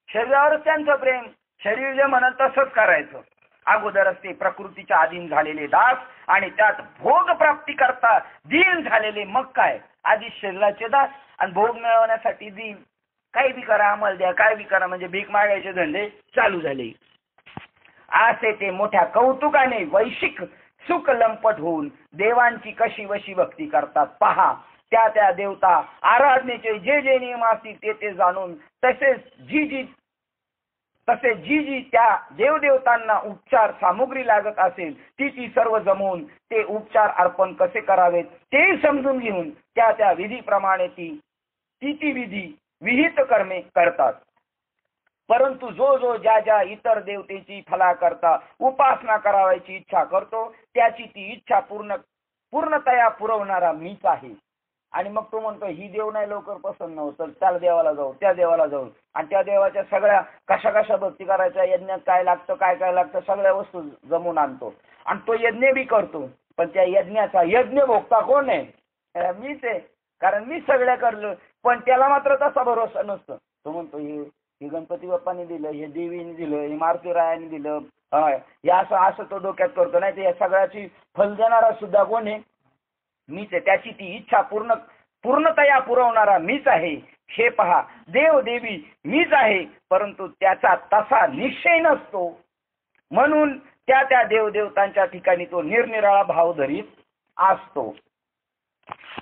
A: शरीरावर त्यांचं प्रेम, शरीर जे म्हणत तसंच करायचं. अगोदरच ते प्रकृतीच्या अधीन झालेले दास आणि त्यात भोग प्राप्ती करता दीन झालेले. मग काय, आधी शरीराचे दास आणि भोग मिळवण्यासाठी दीन. काही बी करा, आम्हाला द्या, काय बी करा, म्हणजे भीक मागायचे धंदे चालू झाले. असे ते मोठ्या कौतुकाने वैशिक सुख लंपट होऊन देवांची कशी वशी भक्ती करतात. पहा त्या त्या देवता आराधनेचे जे जे नियम असतील ते ते जाणून तसेच जी जी त्या देवदेवतांना उपचार सामुग्री लागत असेल ती ती सर्व जमवून ते उपचार अर्पण कसे करावेत ते समजून घेऊन त्या त्या विधीप्रमाणे ती विधी विहित कर्मे करतात. परंतु जो जो ज्या ज्या इतर देवतेची फला करता उपासना करावायची इच्छा करतो त्याची ती इच्छा पूर्णतया पुरवणारा मीच आहे. आणि मग तो म्हणतो ही देव नाही लवकर पसंत नव्हतं, त्या देवाला जाऊ, त्या देवाला जाऊ, आणि त्या देवाच्या सगळ्या कशा कशा भक्ती करायच्या, यज्ञात काय लागतं काय काय लागतं सगळ्या वस्तू जमून आणतो आणि तो यज्ञ बी करतो. पण त्या यज्ञाचा यज्ञ भोगता कोण आहे? मीच आहे, कारण मी सगळ्या करलो. पण त्याला मात्र तसा भरोसा नसतो. तो म्हणतो हे गणपती बाप्पाने दिलं, हे देवीने दिलं, हे मारुतीरायाने दिलं, हे असं तो डोक्यात करतो. नाही तर या सगळ्याची फल देणारा सुद्धा कोण आहे? मीच आहे. त्याची ती इच्छा पूर्णतया पुरवणारा मीच आहे. हे पहा देव देवी मीच आहे, परंतु त्याचा तसा निश्चय नसतो. म्हणून त्या त्या देवदेवतांच्या ठिकाणी तो निरनिराळा भाव धरीत असतो.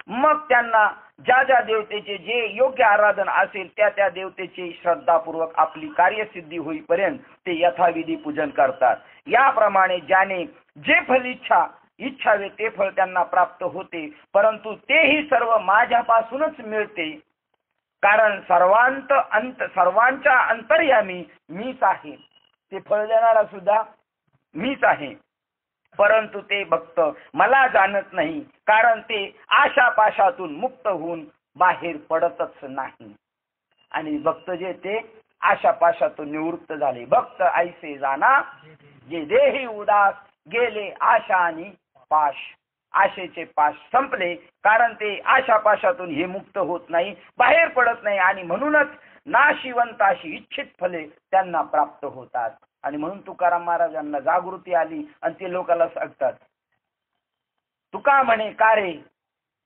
A: मग त्यांना ज्या ज्या देवतेचे जे योग्य आराधन असेल त्या त्या देवतेची श्रद्धापूर्वक आपली कार्यसिद्धी होईपर्यंत ते यथाविधी पूजन करतात. याप्रमाणे ज्याने जे फल इच्छावे ते फळ त्यांना प्राप्त होते, परंतु तेही सर्व माझ्यापासूनच मिळते. कारण सर्वांच्या अंतर्यामी मीच आहे. ते फळ देणारा सुद्धा मीच आहे, परंतु ते भक्त मला जाणत नाही, कारण ते आशापाशातून मुक्त होऊन बाहेर पडतच नाही. आणि भक्त जे ते आशापाशातून निवृत्त झाले. भक्त ऐसे जाना जे देही उदास गेले आशा आणि पाश. आशेचे पाश संपले, कारण ते आशापाशातून हे मुक्त होत नाही, बाहेर पडत नाही. आणि म्हणूनच नाशिवंताशी इच्छित फले त्यांना प्राप्त होतात. आणि म्हणून तुकाराम महाराजांना जागृती आली आणि ते लोकांना सांगतात, तुका म्हणे का रे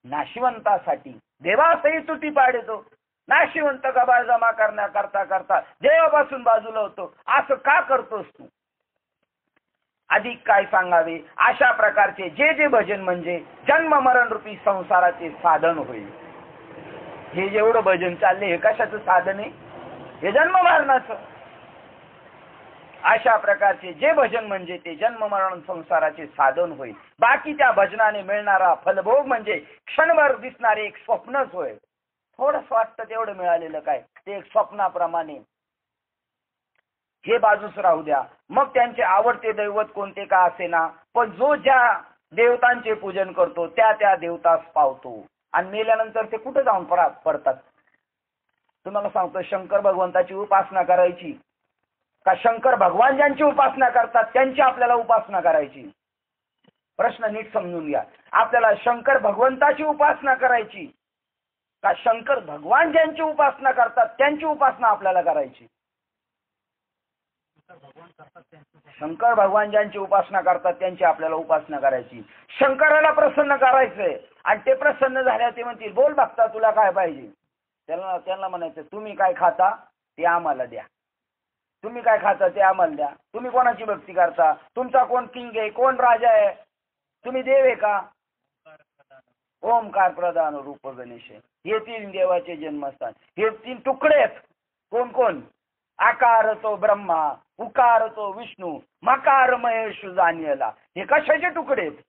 A: नाशिवंतासाठी देवासही तुटी पाडतो, नाशिवंत गबाळ जमा करता करता देवापासून बाजूला होतो, असं का करतोस तू? अधिक काय सांगावे? अशा प्रकारचे जे जे भजन म्हणजे जन्म मरण रूपी संसाराचे साधन होईल. हे जेवढं भजन चालले हे कशाचं साधन आहे? हे जन्म मरणाचं. अशा प्रकारचे जे भजन म्हणजे ते जन्म मरण संसाराचे साधन होईल. बाकी त्या भजनाने मिळणारा फलभोग म्हणजे क्षणभर दिसणारे एक स्वप्नच होय. थोडंसं वाटतं तेवढं मिळालेलं काय ते एक स्वप्नाप्रमाणे. हे बाजूस राहू द्या. मग त्यांचे आवडते दैवत कोणते का असेना, पण जो ज्या देवतांचे पूजन करतो त्या त्या देवतास पावतो. आणि मेल्यानंतर ते कुठे जाऊन पडतात? तुम्हाला सांगतो, शंकर भगवंताची उपासना करायची का शंकर भगवान ज्यांची उपासना करतात त्यांची आपल्याला उपासना करायची? प्रश्न नीट समजून घ्या. आपल्याला शंकर भगवंताची उपासना करायची का शंकर भगवान ज्यांची उपासना करतात त्यांची उपासना आपल्याला करायची? शंकर भगवान ज्यांची उपासना करतात त्यांची आपल्याला उपासना करायची. शंकराला प्रसन्न करायचंय आणि ते प्रसन्न झाल्या ते म्हणतील, बोल भक्ता तुला काय पाहिजे? त्यांना म्हणायचं, तुम्ही काय खाता ते आम्हाला द्या, तुम्ही काय खाता ते आम्हाला द्या. तुम्ही कोणाची भक्ती करता? तुमचा कोण किंग आहे, कोण राजा आहे? तुम्ही देव आहे का? ओमकार प्रधान रूप गणेश. हे तीन देवाचे जन्मस्थान. हे तीन तुकडे आहेत. कोण कोण? आकार तो ब्रह्मा, उकार तो विष्णू, मकार महेश जाणीला. हे कशाचे तुकडे आहेत?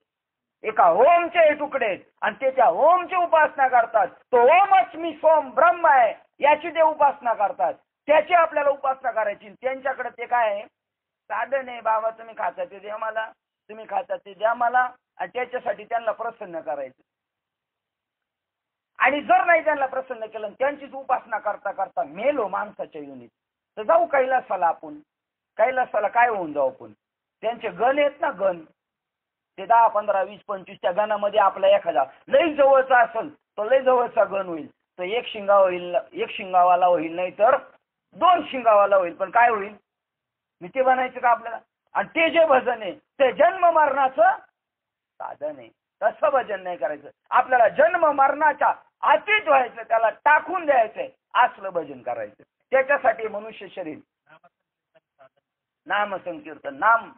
A: एका ओमचे तुकडे आहेत. आणि ते त्या ओमची उपासना करतात. तो ओमच मी सोम ब्रह्म आहे याची ते उपासना करतात. त्याची आपल्याला उपासना करायची. त्यांच्याकडे ते काय आहे? साधन आहे. बाबा तुम्ही खाता ते द्या मला, तुम्ही खाता ते द्या मला, आणि त्याच्यासाठी त्यांना प्रसन्न करायचं. आणि जर नाही त्यांना प्रसन्न केलं, त्यांचीच उपासना करता करता मेलो माणसाच्या योनीत, तर जाऊ कैलासाला. आपण कैलासाला काय होऊन जाऊ आपण? त्यांचे गण आहेत ना, गण. ते 10, 15, 20, 25च्या गणामध्ये आपला एखादा लई जवळचा असेल तो लई जवळचा गण होईल. तो एक शिंगा होईल, एक शिंगावाला होईल, नाही तर 2 शिंगावाला होईल. पण काय होईल? मी ते बनायचं का आपल्याला? आणि ते जे भजन आहे ते जन्म मरणाचं साधन आहे. तसं भजन नाही करायचं. आपल्याला जन्म मरणाच्या अतीत व्हायचं, त्याला टाकून द्यायचंय, असलं भजन करायचं. त्याच्यासाठी मनुष्य शरीर, नाम संकीर्तन, नाम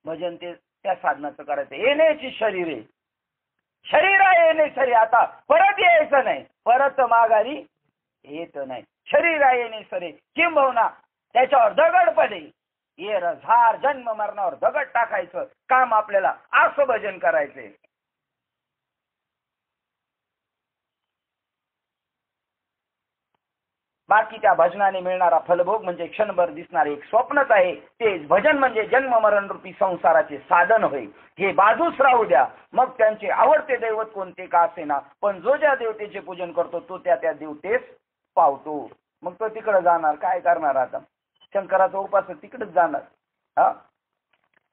A: भजन, ते त्या साधनाचं करायचं. येण्याची शरीर आहे, शरीर आहे येणे सरी. आता परत यायचं नाही, परत माघारी येत नाही. शरीर आहे येणे सरे किंबहुना त्याच्यावर दगड पडे, ये रझार जन्म मरणावर दगड टाकायचं काम आपल्याला. असं भजन करायचंय. बाकी त्या भजनाने मिळणारा फलभोग म्हणजे क्षणभर दिसणारे एक स्वप्नच आहे. ते भजन म्हणजे जन्म मरण रूपी संसाराचे साधन होय. हे बाजूस राहू द्या. मग त्यांचे आवडते दैवत कोणते का असेना, पण जो ज्या देवतेचे पूजन करतो तो त्या त्या देवतेस पावतो. मग तो तिकडे जाणार. काय करणार आता? शंकराचा उपासक तिकडेच जाणार. हा,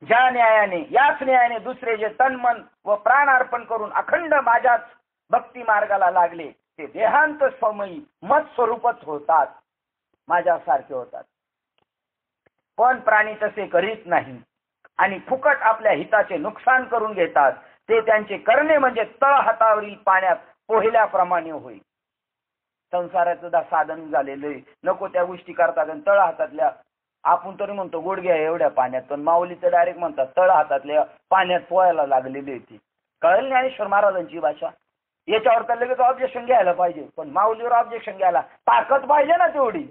A: ज्या न्यायाने, याच न्यायाने दुसरे जे तन मन व प्राण अर्पण करून अखंड माझ्याच भक्ती मार्गाला लागले ते देहांत स्वमयी मत स्वरूपच होतात, माझ्यासारखे होतात. पण प्राणी तसे करीत नाही आणि फुकट आपल्या हिताचे नुकसान करून घेतात. ते त्यांचे करणे म्हणजे तळ हातावरील पाण्यात पोहिल्याप्रमाणे होईल. संसाराचं साधन झालेलं नको त्या गोष्टी करतात. आणि तळ हातातल्या, आपण तरी म्हणतो गुडघ्या एवढ्या पाण्यात, पण माऊली तर डायरेक्ट म्हणतात तळ हातातल्या पाण्यात पोहायला लागलेली होती. कळलं ज्ञानेश्वर महाराजांची भाषा? याच्यावर तर लगेच ऑब्जेक्शन घ्यायला पाहिजे, पण माऊलीवर ऑब्जेक्शन घ्यायला ताकद पाहिजे ना तेवढी.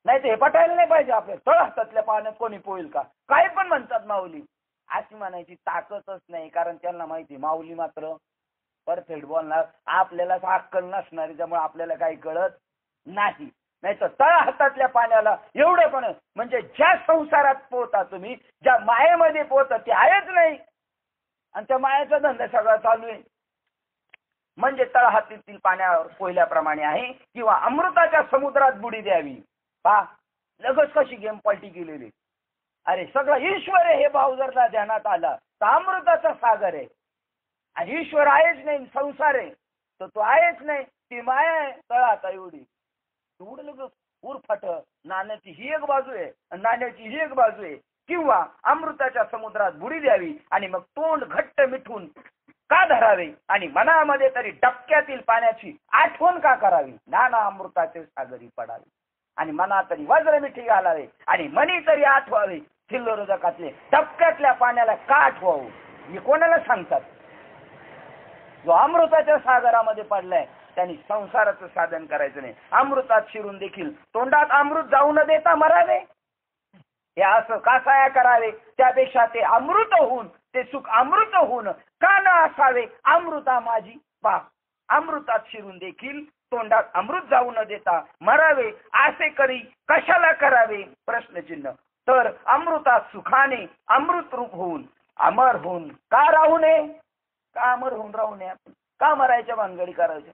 A: नाही ते हे पटायला नाही पाहिजे. आपल्या तळ हातातल्या पाण्यात कोणी पोईल का? काय पण म्हणतात माऊली, अशी म्हणायची ताकदच नाही. कारण त्यांना माहिती माऊली मात्र परफेक्ट बोलणार, आपल्याला अक्कल नसणारी, त्यामुळे आपल्याला काही कळत नाही. नाही तर तळ हातातल्या पाण्याला एवढं पण, म्हणजे ज्या संसारात पोहता तुम्ही, ज्या मायेमध्ये पोहता ते आहेच नाही, आणि त्या मायाचा धंदा सगळा चालू आहे. म्हणजे तळहातीतील पाण्यावर पोहिल्याप्रमाणे आहे, किंवा अमृताच्या समुद्रात बुडी द्यावी. पहा लगच कशी गेम पलटी केलेली. अरे सगळं ईश्वर आहे हे भाव जर का ध्यानात आला तर अमृताचा सागर आहे. आणि ईश्वर आहेच नाही, संसार आहे तर तो आहेच नाही, ती माया आहे तळहाता एवढी. एवढं लगेच उरफाट नाण्याची ही एक बाजू आहे आणि नाण्याची ही एक बाजू आहे. किंवा अमृताच्या समुद्रात बुडी द्यावी आणि मग तोंड घट्ट मिठून का धरावे आणि मनामध्ये तरी डबक्यातील पाण्याची आठवण का करावी. नाना अमृताचे सागरी पडावे आणि मनात तरी वज्र मिठी घालावे आणि मनी तरी आठवावे थिल्लोरजकातले डबक्यातल्या पाण्याला का आठवावं. हे कोणाला सांगतात. जो अमृताच्या सागरामध्ये पडलाय त्यांनी संसाराचं साधन करायचं नाही. अमृतात शिरून देखील तोंडात अमृत जाऊ न देता मरावे. हे असं कासाया करावे. त्यापेक्षा ते अमृत होऊन ते सुख अमृत होऊन का न असावे. अमृता माझी पा अमृतात शिरून देखील तोंडात अमृत जाऊ न देता मरावे. असे करी कशाला करावे प्रश्नचिन्ह. तर अमृतात सुखाने अमृत रूप होऊन अमर होऊन का राहू नये. का अमर होऊन राहू नये आपण. का मरायच्या भानगडी करायच्या.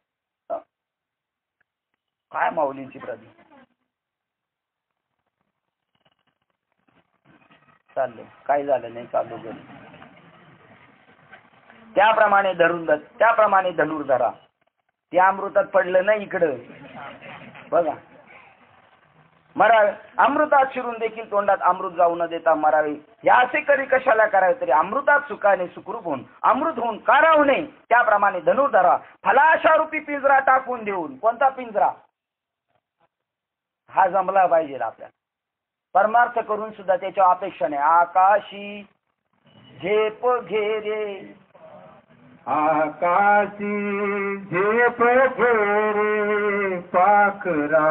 A: काय माऊलींची प्रती चाललं. काय झालं नाही चालू घरी. त्याप्रमाणे त्याप्रमाणे धनुर्धरा. ते अमृतात पडलं नाही इकडं बघा. मरावे. अमृतात शिरून देखील तोंडात अमृत जाऊ न देता मरावे. या असे करी कशाला करावे. तरी अमृतात सुखाने सुखरूप होऊन अमृत होऊन का राहू नये. त्याप्रमाणे धनुर्धरा फलाशारूपी पिंजरा टाकून देऊन. कोणता पिंजरा. हा जमला पाहिजे आपल्याला. परमार्थ करून सुद्धा त्याच्या अपेक्षा नाही. आकाशी झेप घेरे
B: आकाशी झेप घेरे पाखरा.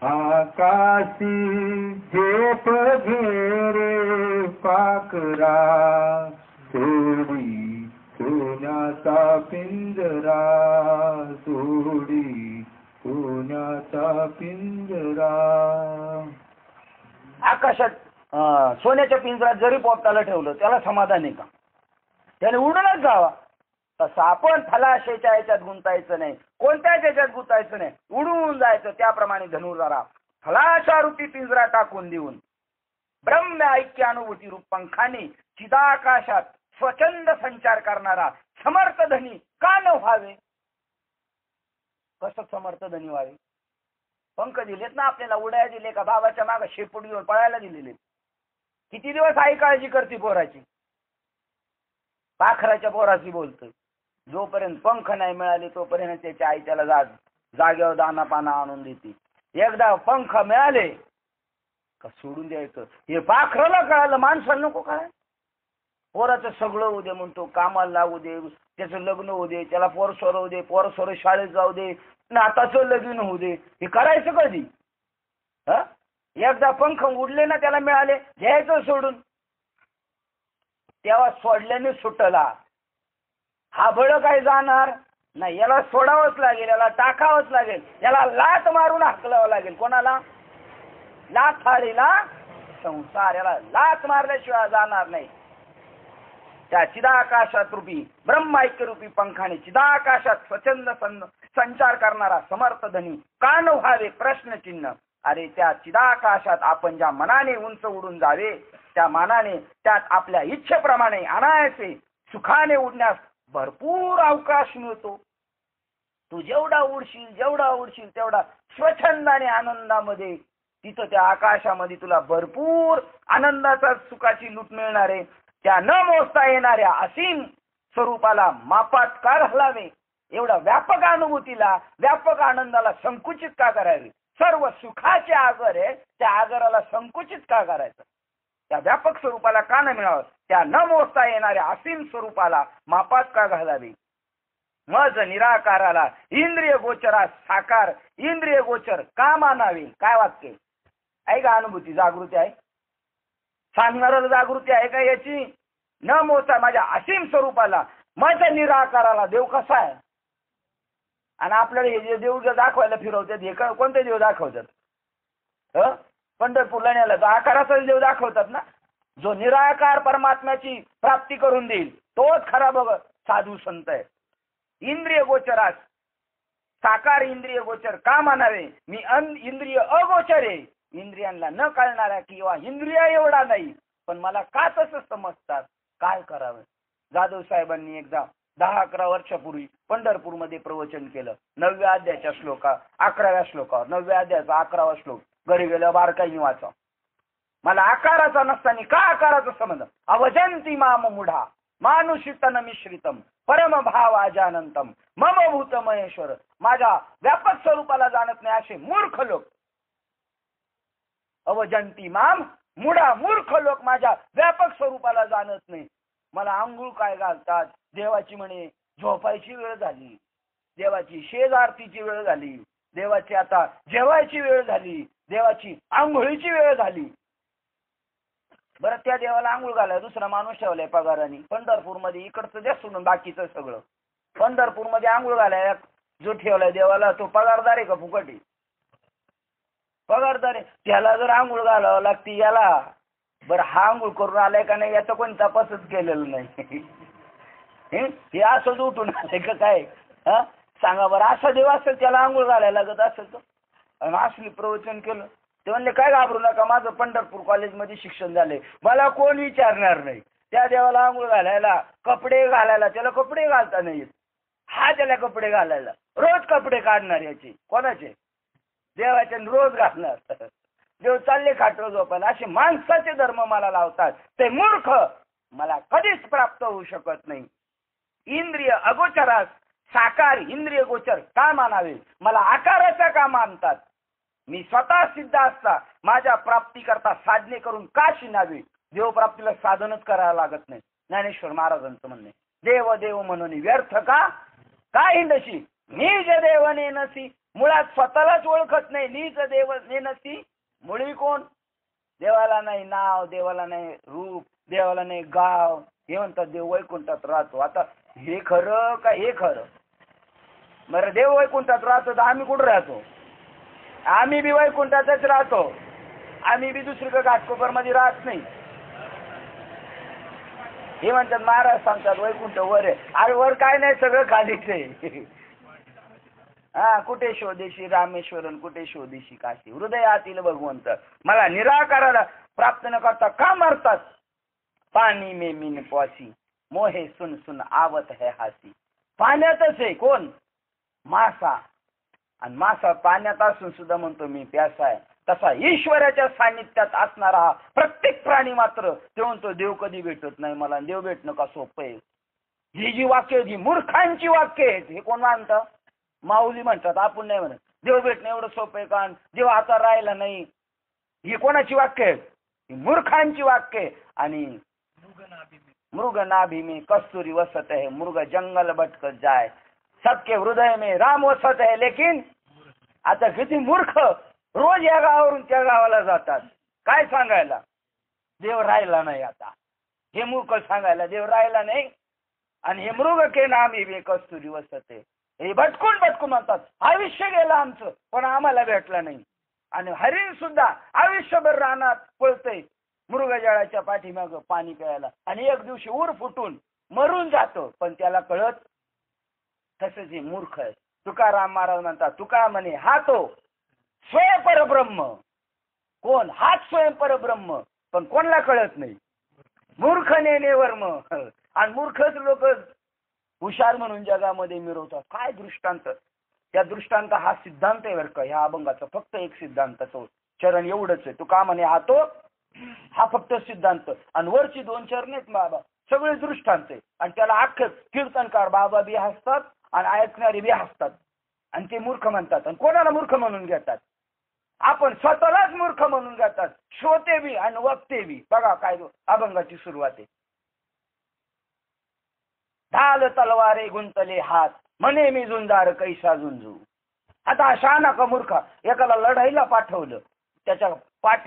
B: आकाशी झेप घेरे पाखरा. सोडी सोन्याचा पिंजरा. सोडी सोन्याचा पिंजरा.
A: आकाशात सोन्याच्या पिंजरात जरी पोपटाला ठेवलं त्याला समाधान आहे का. त्याने उडूनच जावा. तसं आपण फलाशेच्या याच्यात गुंतायचं नाही. कोणत्याच याच्यात गुंतायचं नाही. उडून जायचं. त्याप्रमाणे धनुर्धरा फलाशा रूपी पिंजरा टाकून देऊन ब्रह्म ऐक्य अनुभूती रूप पंखाने चिदाकाशात स्वच्छंद संचार करणारा समर्थ धनी का न व्हावे. कसं समर्थ धनी व्हावे. पंख दिलेत ना आपल्याला. उड्या दिले का बाबाच्या मागे शेपूट घेऊन पळायला दिलेले. किती दिवस आई काळजी करते पोराची. पाखराच्या पोराची बोलतोय. जोपर्यंत पंख नाही मिळाले तोपर्यंत त्याची आई त्याला जागेवर दाना पाना आणून देते. एकदा पंख मिळाले का सोडून द्यायचं. हे पाखराला कळालं माणसाला नको काय. पोराचं सगळं होऊ दे म्हणतो. कामाला लागू दे. त्याचं लग्न होऊ दे. त्याला पोर सोर होऊ दे. पोर सोर शाळेत जाऊ दे. नाताचं लग्न होऊ दे. हे करायचं कधी. एकदा पंख उडले ना त्याला मिळाले घ्यायचं सोडून. तेव्हा सोडल्याने सुटला. हा बळ काय जाणार नाही. याला सोडावंच लागेल. याला टाकावंच लागेल. याला लात मारून हाकलावं लागेल. कोणाला. लाथाळीला संसार. याला लात मारल्याशिवाय जाणार नाही. त्या चिदाकाशात रूपी ब्रह्मैक्य रूपी पंखाने चिदाकाशात स्वच्छंद संचार करणारा समर्थ धनी का न व्हावे प्रश्नचिन्ह. अरे त्या चिदाकाशात आपण ज्या मनाने उंच उडून जावे त्या मनाने त्यात आपल्या इच्छेप्रमाणे अनायासे सुखाने उडण्यास भरपूर अवकाश मिळतो. तू जेवढा उडशील तेवढा स्वच्छंदाने आनंदामध्ये तिथं त्या आकाशामध्ये तुला भरपूर आनंदाचा सुखाची लूट मिळणार आहे. त्या न मोजता येणाऱ्या असीम स्वरूपाला मापात का घालावे. एवढा व्यापक अनुभूतीला व्यापक आनंदाला संकुचित का करावे. सर्व सुखाचे आगर आहे त्या आगराला संकुचित का करायचं. त्या व्यापक स्वरूपाला का न मिळावं. त्या न मोजता येणाऱ्या असीम स्वरूपाला मापात का घालावी. मज निराकाराला इंद्रिय गोचरास साकार इंद्रिय गोचर का मानावे. काय वाक्य आहे का. अनुभूती जागृती आहे. सांगणाऱ्याला जागृती आहे का याची. न मोजता माझ्या असीम स्वरूपाला मज निराकाराला देव कसा आहे. आणि आपल्याला हे जे देव दाखवायला फिरवतात हे कोणते देव दाखवतात. पंढरपूरला नेला तर आकाराचा देव दाखवतात ना. जो निराकार परमात्म्याची प्राप्ती करून देईल तोच खरा बघ साधू संत आहे. इंद्रिय गोचरास साकार इंद्रिय गोचर का मानावे. मी इंद्रिय अगोचर आहे. इंद्रियांना न कळणारा किंवा इंद्रिय एवढा नाही पण मला का तसं समजतात. काय करावं. जाधव साहेबांनी एकदा 10-11 वर्षापूर्वी पंढरपूरमध्ये प्रवचन केलं. 9व्या अध्यायाच्या श्लोका 11व्या श्लोकावर, 9व्या अध्यायाचा 11वा श्लोक घरी गेलं बारकाईने वाचा. मला आकाराचा नसताना का आकाराचा संबंध? अवजंती माम मुढा मानुषितन मिश्रितम परम भाव अजानंतम मम भूत महेश्वर. माझ्या व्यापक स्वरूपाला जाणत नाही असे मूर्ख लोक. अवजंती माम मुढा, मूर्ख लोक माझ्या व्यापक स्वरूपाला जाणत नाही. मला आंघोळ काय घालतात, देवाची म्हणे झोपायची वेळ झाली, देवाची शेज आरतीची वेळ झाली, देवाची आता जेवायची वेळ झाली, देवाची आंघोळीची वेळ झाली. बरं, त्या देवाला आंघोळ घालाय दुसरा माणूस ठेवलाय पगाराने. पंढरपूरमध्ये इकडचं द्या सोडून बाकीचं सगळं. पंढरपूरमध्ये आंघोळ घालाय जो ठेवलाय देवाला तो पगारदार आहे का फुकट आहे? पगारदार आहे. त्याला जर आंघोळ घालावं लागते याला, बरं हा आंघोळ करून आलाय का नाही याचा कोणी तपासच केलेलं नाही. हे असंच उठून आलंय का काय? हा सांगा बरं, असा देव असेल त्याला आंघोळ घालायला लागत असेल तर? आणि असली प्रवचन केलं ते म्हणले काय घाबरू नका, माझं पंढरपूर कॉलेजमध्ये शिक्षण झालंय, मला कोण विचारणार नाही. त्या देवाला आंघोळ घालायला, कपडे घालायला त्याला कपडे घालता नाहीत, हा त्याला कपडे घालायला रोज कपडे काढणार. याचे कोणाचे? देवाचे. रोज घालणार. देव चालले खाटरो झोपायला. असे माणसाचे धर्म मला लावतात ते मूर्ख मला कधीच प्राप्त होऊ शकत नाही. इंद्रिय अगोचरास साकार इंद्रिय गोचर का मानावे, मला आकाराचा का मानतात? मी स्वतः सिद्ध असता माझ्या प्राप्तीकरता साधने करून का शिनावे? देवप्राप्तीला साधनच करायला लागत नाही. ज्ञानेश्वर महाराजांचं म्हणणे, देव देव म्हणून व्यर्थ का हिंडशी, निज देव नेनसी. मुळात स्वतःलाच ओळखत नाही. निज देव नेनसी, मुळी कोण? देवाला नाही नाव, देवाला नाही रूप, देवाला नाही गाव. हे म्हणतात देव वैकुंठात राहतो. आता हे खरं का हे खरं? बरं, देव वैकुंठात राहतो तर आम्ही कुठं राहतो? आम्ही बी वैकुंठातच राहतो. आम्ही बी दुसरीकडे घाटकोपर मध्ये राहत नाही. हे म्हणतात महाराज सांगतात वैकुंठ वर आहे. अरे वर काय नाही, सगळं खालीच आहे. हा, कुठे शोधेशी रामेश्वरन, कुठे शोधेशी काशी, हृदयातील भगवंत मला निराकाराला प्राप्त न करता का मरतात? पाणी में मीन पॉसी मोहे सुन सुन आवत है हासी. पाण्यातच आहे कोण? मासा. आणि मासा पाण्यात असून सुद्धा म्हणतो मी प्यासा आहे. तसा ईश्वराच्या सानिध्यात असणारा हा प्रत्येक प्राणी मात्र ते म्हणतो देव कधी भेटत नाही मला, देव भेटणं का सोपं आहे. ही जी वाक्य ही मूर्खांची वाक्य आहेत. हे कोण मानतं? माऊली म्हणतात, आपण नाही म्हणत. देव भेटणं एवढं सोपं आहे का? देव आता राहिला नाही. ही कोणाची वाक्य आहेत? ही मूर्खांची वाक्य. आणि मृग नाभि में कस्तूरी वसत है, मृग जंगल भटकत जाय, सबके हृदय में राम वसत है. लेकिन आता किती मूर्ख रोज या गावावरून त्या गावाला जातात काय सांगायला? देव राहिला नाही. आता हे मूर्ख सांगायला देव राहिला नाही. आणि हे मृग के नामी में कस्तुरी वसत है, हे भटकून म्हणतात आयुष्य गेलं आमचं पण आम्हाला भेटलं नाही. आणि हरिण सुद्धा आयुष्यभर रानात पळतय मृगजळाच्या पाठीमागं पाणी प्यायला, आणि एक दिवशी ऊर फुटून मरून जातो पण त्याला कळत. तसंच हे मूर्ख आहे. तुकाराम महाराज म्हणतात, तुका म्हणे हा तो स्वयं परब्रह्म. कोण? हाच स्वयं परब्रह्म, पण कोणाला कळत नाही. मूर्ख नेने वर्म. आणि मूर्खच लोक हुशार म्हणून जगामध्ये मिरवतात. काय दृष्टांत? त्या दृष्टांत हा सिद्धांत आहे बरं का. ह्या अभंगाचा फक्त एक सिद्धांत तो चरण एवढंच आहे. तुका म्हणे हा तो, हा फक्त सिद्धांत. आणि वरची 2 चरण आहेत बाबा सगळे दृष्टांत आहे. आणि त्याला अख्खे कीर्तनकार बाबा बी हसतात आणि ऐकणारे बी हसतात. आणि ते मूर्ख म्हणतात. आणि कोणाला मूर्ख म्हणून घेतात? आपण स्वतःलाच मूर्ख म्हणून घेतात. श्रोते बी आणि वक्ते बी. बघा काय अभंगाची सुरुवात आहे. ढाल तलवारे गुंतले हात, म्हणे मी झुंजार कैसा झुंजू. आता शहाणा का मूर्ख एकाला लढाईला पाठवलं, त्याच्या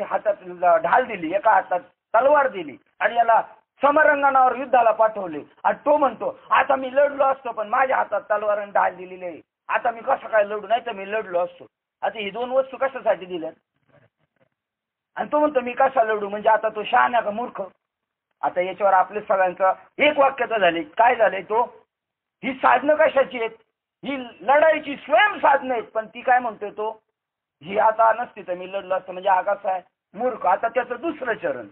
A: हातात ढाल दिली, एका हातात तलवार दिली, आणि याला समरंगणावर युद्धाला पाठवले. आणि तो म्हणतो आता मी लढलो असतो पण माझ्या हातात तलवार आणि ढाल दिलेली आहे, आता मी कसं काय लढू? नाही तर मी लढलो असतो. आता ही 2 वस्तू कशासाठी दिल्यात? आणि तो म्हणतो मी कसा लढू? म्हणजे आता तो शहाणा का मूर्ख? आता याच्यावर आपले सगळ्यांचं एक वाक्यता झाली. काय झालंय? तो ही साधनं कशाची आहेत? ही लढाईची स्वयं साधनं आहेत. पण ती काय म्हणतोय तो, ही आता नसती तर मी लढलो असतो. म्हणजे हा कसा आहे? मूर्ख. आता त्याचं दुसरं चरण,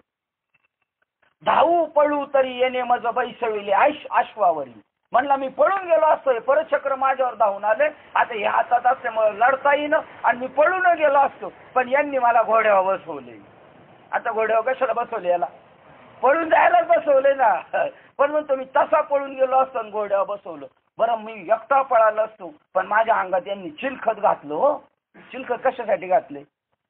A: धावू पळू तरी येणे मज बैसविले अश्वावरी. म्हणला मी पळून गेलो असतोय, परचक्र माझ्यावर धावून आले, आता हे हातात असल्यामुळे लढता येईन आणि मी पळून गेलो असतो, पण यांनी मला घोड्यावर बसवले. आता घोड्यावर कशाला बसवले? याला पळून जायलाच बसवले ना. पण म्हणतो मी तसा पळून गेलो असतो आणि घोड्यावर बसवलं. बरं मी एकटा पळालो असतो, पण माझ्या अंगात यांनी चिलखत घातलं. हो, चिलखत कशासाठी घातले?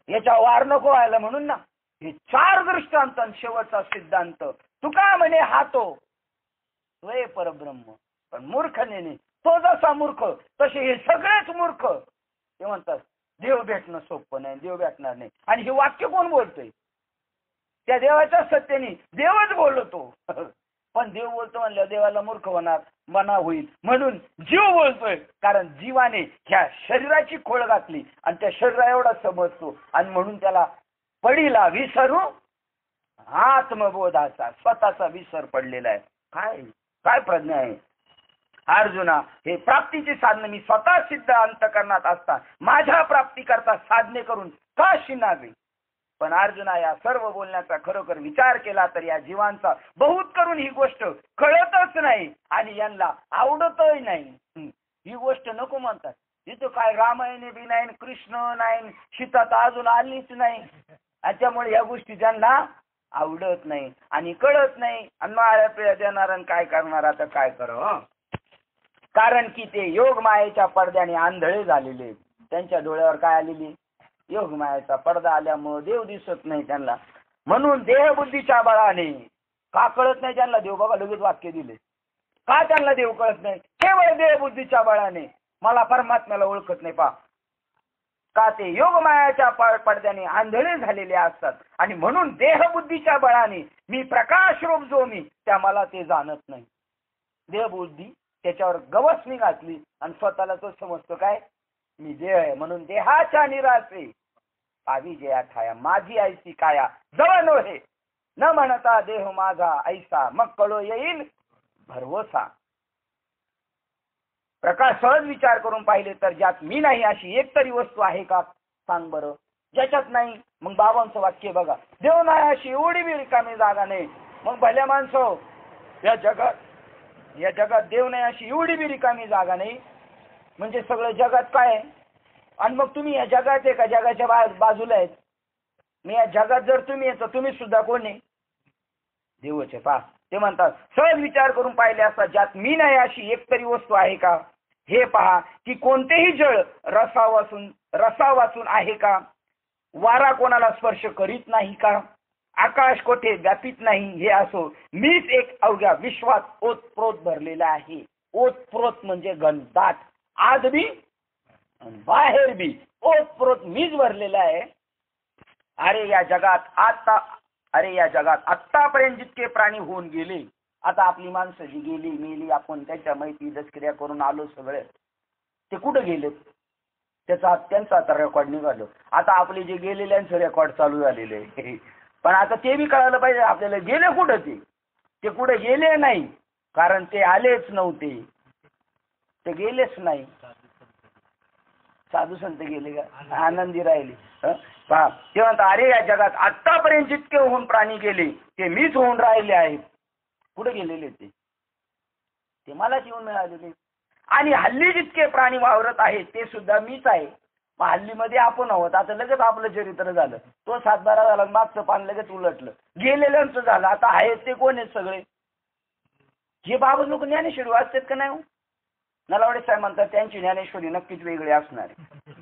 A: याच्या वार नको व्हायला म्हणून ना. हे 4 दृष्टांत आणि शेवटचा सिद्धांत. तुका म्हणे हातो वय परब्रह्म, पण मूर्ख नाही. तो जसा मूर्ख तसे हे सगळेच मूर्ख. ते म्हणतात देव भेटणं सोपं नाही, देव भेटणार नाही. आणि हे वाक्य कोण बोलतोय? त्या देवाच्या सत्तेने देवच बोलतो. पण देव बोलतो म्हणल्यावर देवाला मूर्ख होणार, मना होईल. म्हणून जीव बोलतोय, कारण जीवाने ह्या शरीराची खोळ घातली आणि त्या शरीरा एवढा समजतो. आणि म्हणून त्याला पडीला विसरू आत्मबोधाचा स्वतःचा विसर पडलेला आहे. काय काय प्रज्ञा आहे अर्जुना? हे प्राप्तीचे साधन मी स्वतः सिद्ध अंतकरणात असता माझ्या प्राप्ती करता साधने करून का शिनावे? पण अर्जुना, या सर्व बोलण्याचा खरोखर विचार केला तर या जीवांचा बहुत करून ही गोष्ट कळतच नाही आणि यांना आवडतही नाही. ही गोष्ट नको म्हणतात. तिथं काय रामायण बी नाही, कृष्ण नाही, सीता तर अजून आलीच नाही. त्याच्यामुळे या गोष्टी त्यांना आवडत नाही आणि कळत नाही. आणि माया पिढ्या देणार आणि काय करणार? आता काय करावं? कारण की ते योग मायेच्या पडद्याने आंधळे झालेले. त्यांच्या डोळ्यावर काय आलेली? योग मायेचा पडदा आल्यामुळे देव दिसत नाही त्यांना. म्हणून देहबुद्धीच्या बळाने का कळत नाही त्यांना देव? बाबा लगेच वाक्य दिले. का त्यांना देव कळत नाही? केवळ देहबुद्धीच्या बळाने. मला परमात्म्याला ओळखत नाही. पा का ते योग मायाच्या पडद्याने आंधळे झालेले असतात आणि म्हणून देहबुद्धीच्या बळाने मी प्रकाश रूप जो मी त्या मला ते जाणत नाही. देहबुद्धी त्याच्यावर गवसणी घातली आणि स्वतःला तो समजतो काय मी देह आहे. म्हणून देहाच्या निराशे आवी जया ठाया माझी ऐसी काया जवळ नव्हे न म्हणता देह माझा ऐसा मग कळो येईल भरवसा. प्रकाश सहज विचार करून पाहिले तर ज्यात मी नाही अशी एक तरी वस्तू आहे का? सांग बरं. ज्याच्यात नाही, मग बाबांचं वाक्य बघा, देव नाही अशी एवढी बी रिकामी जागा नाही. मग भल्या माणसं, या जगात देव नाही अशी एवढी बी रिकामी जागा नाही. म्हणजे सगळं जगात काय आहे? आणि मग तुम्ही या जगात आहे का जगाच्या बाजूला आहेत? मी या जगात जर तुम्ही आहे तर तुम्ही सुद्धा कोण आहे? देवचे. पा ते म्हणतात सहज विचार करून पाहिले असता ज्यात मी नाही अशी एक तरी वस्तू आहे का? हे पहा की कोणतेही जळ रसावाचून आहे का? वारा कोणाला स्पर्श करीत नाही का? आकाश कोठे व्यापित नाही हे असो मीच एक अवघ्या विश्वात ओतप्रोत भरलेला आहे. ओतप्रोत म्हणजे घनदाट, आत बी आणि बाहेर बी ओतप्रोत मीच भरलेला आहे. अरे या जगात आतापर्यंत जितके प्राणी होऊन गेले, आता आपली माणसं जी गेली मेली, आपण त्याच्या माहिती दशक्रिया करून आलो सगळे, ते कुठे गेलेत? त्यांचा आता रेकॉर्ड निघालो. आता आपले जे गेलेल्यांचं रेकॉर्ड चालू झालेले आहे. पण आता ते बी कळायला पाहिजे आपल्याला गेले कुठं. ते कुठे गेले नाही, कारण ते आलेच नव्हते, ते गेलेच नाही. साधू संत गेले का? आनंदी राहिले. पहा ते म्हणतात अरे या जगात आतापर्यंत जितके होऊन प्राणी गेले ते मीच होऊन राहिले आहेत. कुठे गेलेले ते मलाच येऊन मिळालेले. आणि हल्ली जितके प्राणी वावरत आहेत ते सुद्धा मीच आहे. मग हल्लीमध्ये आपण आहोत. आता लगेच आपलं चरित्र झालं. तो 7-12 झाला, मागचं पान लगेच उलटलं. गेलेल्यांचं झालं. आता आहेत ते कोण आहेत सगळे? हे बाबा लोक ज्ञानेश्वरी वाचतात का नाही? नलावडे साहेब म्हणतात त्यांची ज्ञानेश्वरी नक्कीच वेगळी असणार आहे.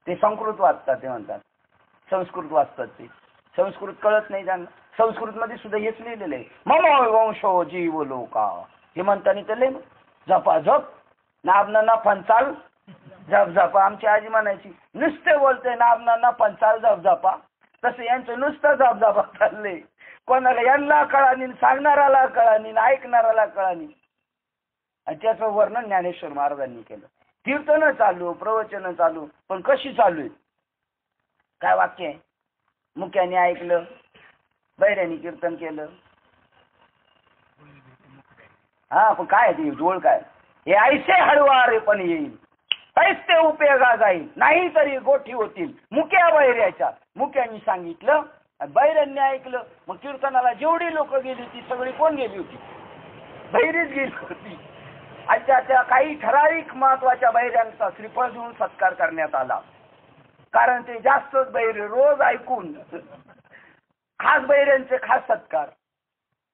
A: ते संस्कृत वाचतात. ते म्हणतात संस्कृत वाचतात. ते संस्कृत कळत नाही त्यांना. संस्कृत मध्ये सुद्धा हेच लिहिलेलं आहे, मम वंशो जीव लोका. हे म्हणताना त्याला जपा जप नाबना ना पंचाल जप जपा. आमची आजी म्हणायची नुसते बोलते नाबना ना पंचाल जप जपा. तसं यांचं नुसतं जप जपा चाललंय. कोणाला यांना कळानी, सांगणाराला कळानी, ऐकणाराला कळानी. आणि त्याचं वर्णन ज्ञानेश्वर महाराजांनी केलं. कीर्तन चालू, प्रवचन चालू, पण कशी चालू आहे? काय वाक्य आहे? मुक्याने ऐकलं, बैऱ्याने कीर्तन केलं. हा पण काय ते जोड काय? हे ऐसे हळवारे पण येईल, पैसे उपयोगा जाईल, नाही तरी गोठी होतील मुक्या बैऱ्याच्या. मुक्यांनी सांगितलं, बैऱ्यांनी ऐकलं. मग कीर्तनाला जेवढी लोक गेली ती सगळी कोण गेली होती? बहिरीच गेली होती. आणि त्या काही ठराविक महत्वाच्या बहिऱ्यांचा श्रीफळ देऊन सत्कार करण्यात आला. कारण ते जास्तच बहिरे रोज ऐकून खास बहिऱ्यांचे खास सत्कार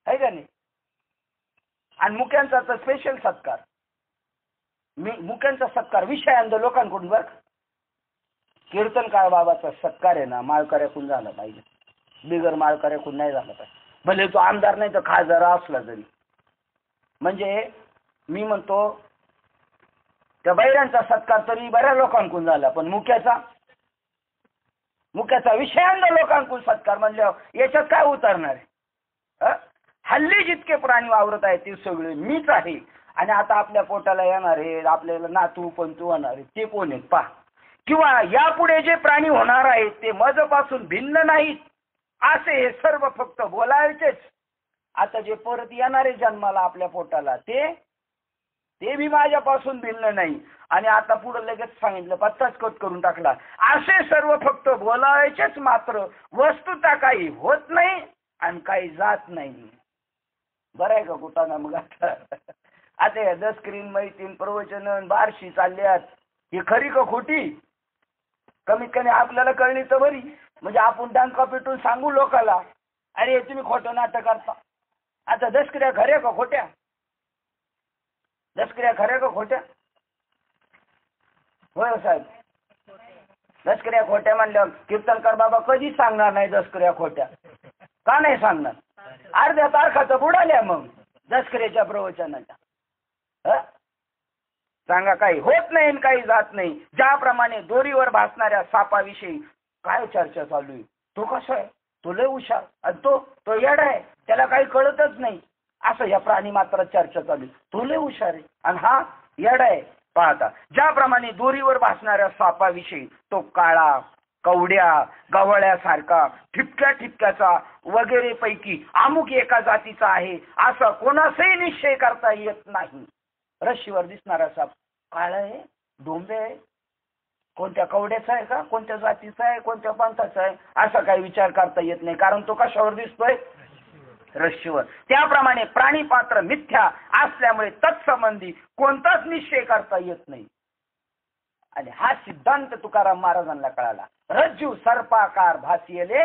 A: आहे का नाही. आणि मुक्यांचा तर स्पेशल सत्कार. मुक्यांचा सत्कार विषयांद लोकांकडून बरं. कीर्तनकार बाबाचा सत्कार आहे ना माळकऱ्याकडून झाला पाहिजे, बिगर माळकऱ्याकडून नाही झाला पाहिजे. भले तो आमदार नाही तर खासदार असला तरी. म्हणजे मी म्हणतो त्या बहिऱ्यांचा सत्कार तरी बऱ्याच लोकांकडून झाला, पण मुक्याचा विषयांद लोकांकडून सत्कार म्हणल्यावर याच्यात काय उतरणार आहे. हल्ली जितके प्राणी वावरत आहेत ते सगळे मीच आहे. आणि आता आपल्या पोटाला येणारे आपल्याला नातू पंतू होणारे ते कोण आहेत पहा. किंवा यापुढे जे प्राणी होणार आहेत ते माझपासून भिन्न नाहीत असे हे सर्व फक्त बोलायचेच. आता जे परत येणारे जन्माला आपल्या पोटाला ते बी माझ्यापासून भिन्न नाही. आणि आता पुढे लगेच सांगितलं पत्ताच कट करून टाकला. असे सर्व फक्त बोलायचेच मात्र वस्तुता काही होत नाही आणि काही जात नाही. बरं आहे का कुठं मग आता या दस्क्रीन मैतीन प्रवचन बारशी चालल्यात ही खरी का खोटी. कमीत कमी आपल्याला कळली तर बरी. म्हणजे आपण डंका पेटून सांगू लोकाला अरे तुम्ही खोटं नाटक करता. आता दस्क्रिया खऱ्या का खोट्या. दस्क्रिया खऱ्या का खोट्या. होय साहेब. दस्क्रिया खोट्या म्हणल्यावर कीर्तनकार बाबा कधी सांगणार नाही दस्क्रिया खोट्या. का नाही सांगणार. अर्ध्या तारखाचं बुडाल्या मग दस्क्रियाच्या प्रवचनाच्या. सांगा काही होत नाही काही जात नाही. ज्याप्रमाणे दोरीवर भासणाऱ्या सापाविषयी काय चर्चा चालू आहे. तो कसा आहे तो लय हुशार आणि तो येडा आहे त्याला काही कळतच नाही असं या प्राणी मात्र चर्चा चालू आहे. तो लय हुशार आहे आणि हा येडा आहे. पाहता ज्याप्रमाणे दोरीवर भासणाऱ्या सापाविषयी तो काळा कवड्या गवळ्यासारखा ठिपक्याचा वगैरे पैकी अमुक एका जातीचा आहे असं कोणाचाही निश्चय करता येत नाही. रशीवर दिसणारा साप काळा आहे डोंबे आहे कोणत्या कवड्याचा आहे का कोणत्या जातीचा आहे कोणत्या पंथाचा आहे असा काही विचार करता येत नाही. कारण तो कशावर दिसतोय रशीवर. त्याप्रमाणे प्राणी पात्र मिथ्या असल्यामुळे तत्संबंधी कोणताच निश्चय करता येत नाही. आणि हा सिद्धांत तुकाराम महाराजांना कळाला. रज्जू सर्पाकार भासियले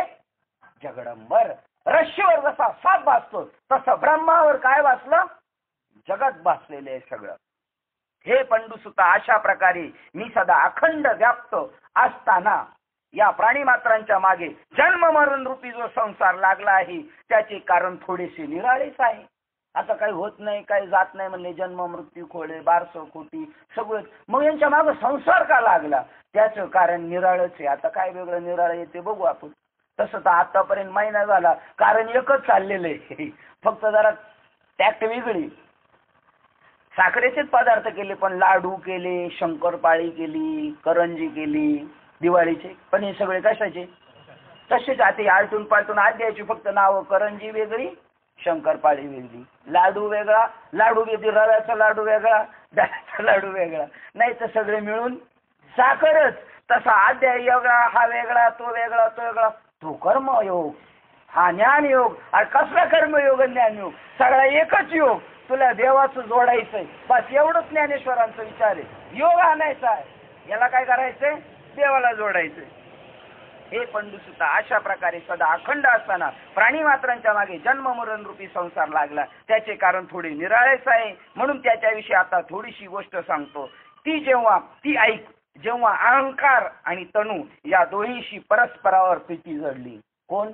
A: जगडंबर. रशीवर जसा साप भासतो तसं ब्रह्मावर काय भासलं जगत भासलेले आहे सगळं. हे पंडुसुता अशा प्रकारे मी सदा अखंड व्याप्त असताना या प्राणी मात्रांच्या मागे जन्म मरण रूपी जो संसार लागला आहे त्याचे कारण थोडेसे निराळेच आहे. आता काही होत नाही काही जात नाही म्हणले जन्म मृत्यू खोळे बारसं खोटी सगळं. मग यांच्या मागे संसार का लागला त्याचं कारण निराळच आहे. आता काय वेगळं निराळ येते बघू आपण. तसं तर आतापर्यंत महिना झाला कारण एकच चाललेलं आहे फक्त जरा टॅक्ट वेगळी. साखरेचेच पदार्थ केले पण लाडू केले शंकरपाळी केली करंजी केली दिवाळीचे पण हे सगळे कशाचे तसेच. आता आलटून पालटून आज द्यायची फक्त नाव करंजी वेगळी शंकरपाळी वेगळी लाडू वेगळा लाडू वेगळी रव्याचा लाडू वेगळा डाळीचा लाडू वेगळा नाही तर सगळे मिळून साखरच. तसा अध्याय वेगळा हा वेगळा तो वेगळा तो वेगळा. तो कर्मयोग हा ज्ञानयोग आणि कसला कर्मयोग ज्ञानयोग सगळा एकच योग. तुला देवाचं जोडायचंय बस एवढंच ज्ञानेश्वरांचा विचार आहे. योग आणायचा आहे याला काय करायचंय देवाला जोडायचंय. हे पंडुसुता अशा प्रकारे सदा अखंड असताना प्राणी मात्रांच्या मागे जन्म मरण रूपी संसार लागला त्याचे कारण थोडे निराळेच आहे. म्हणून त्याच्याविषयी आता थोडीशी गोष्ट सांगतो. ती ऐक जेव्हा अहंकार आणि तनू या दोन्हीशी परस्परावर प्रीती जडली. कोण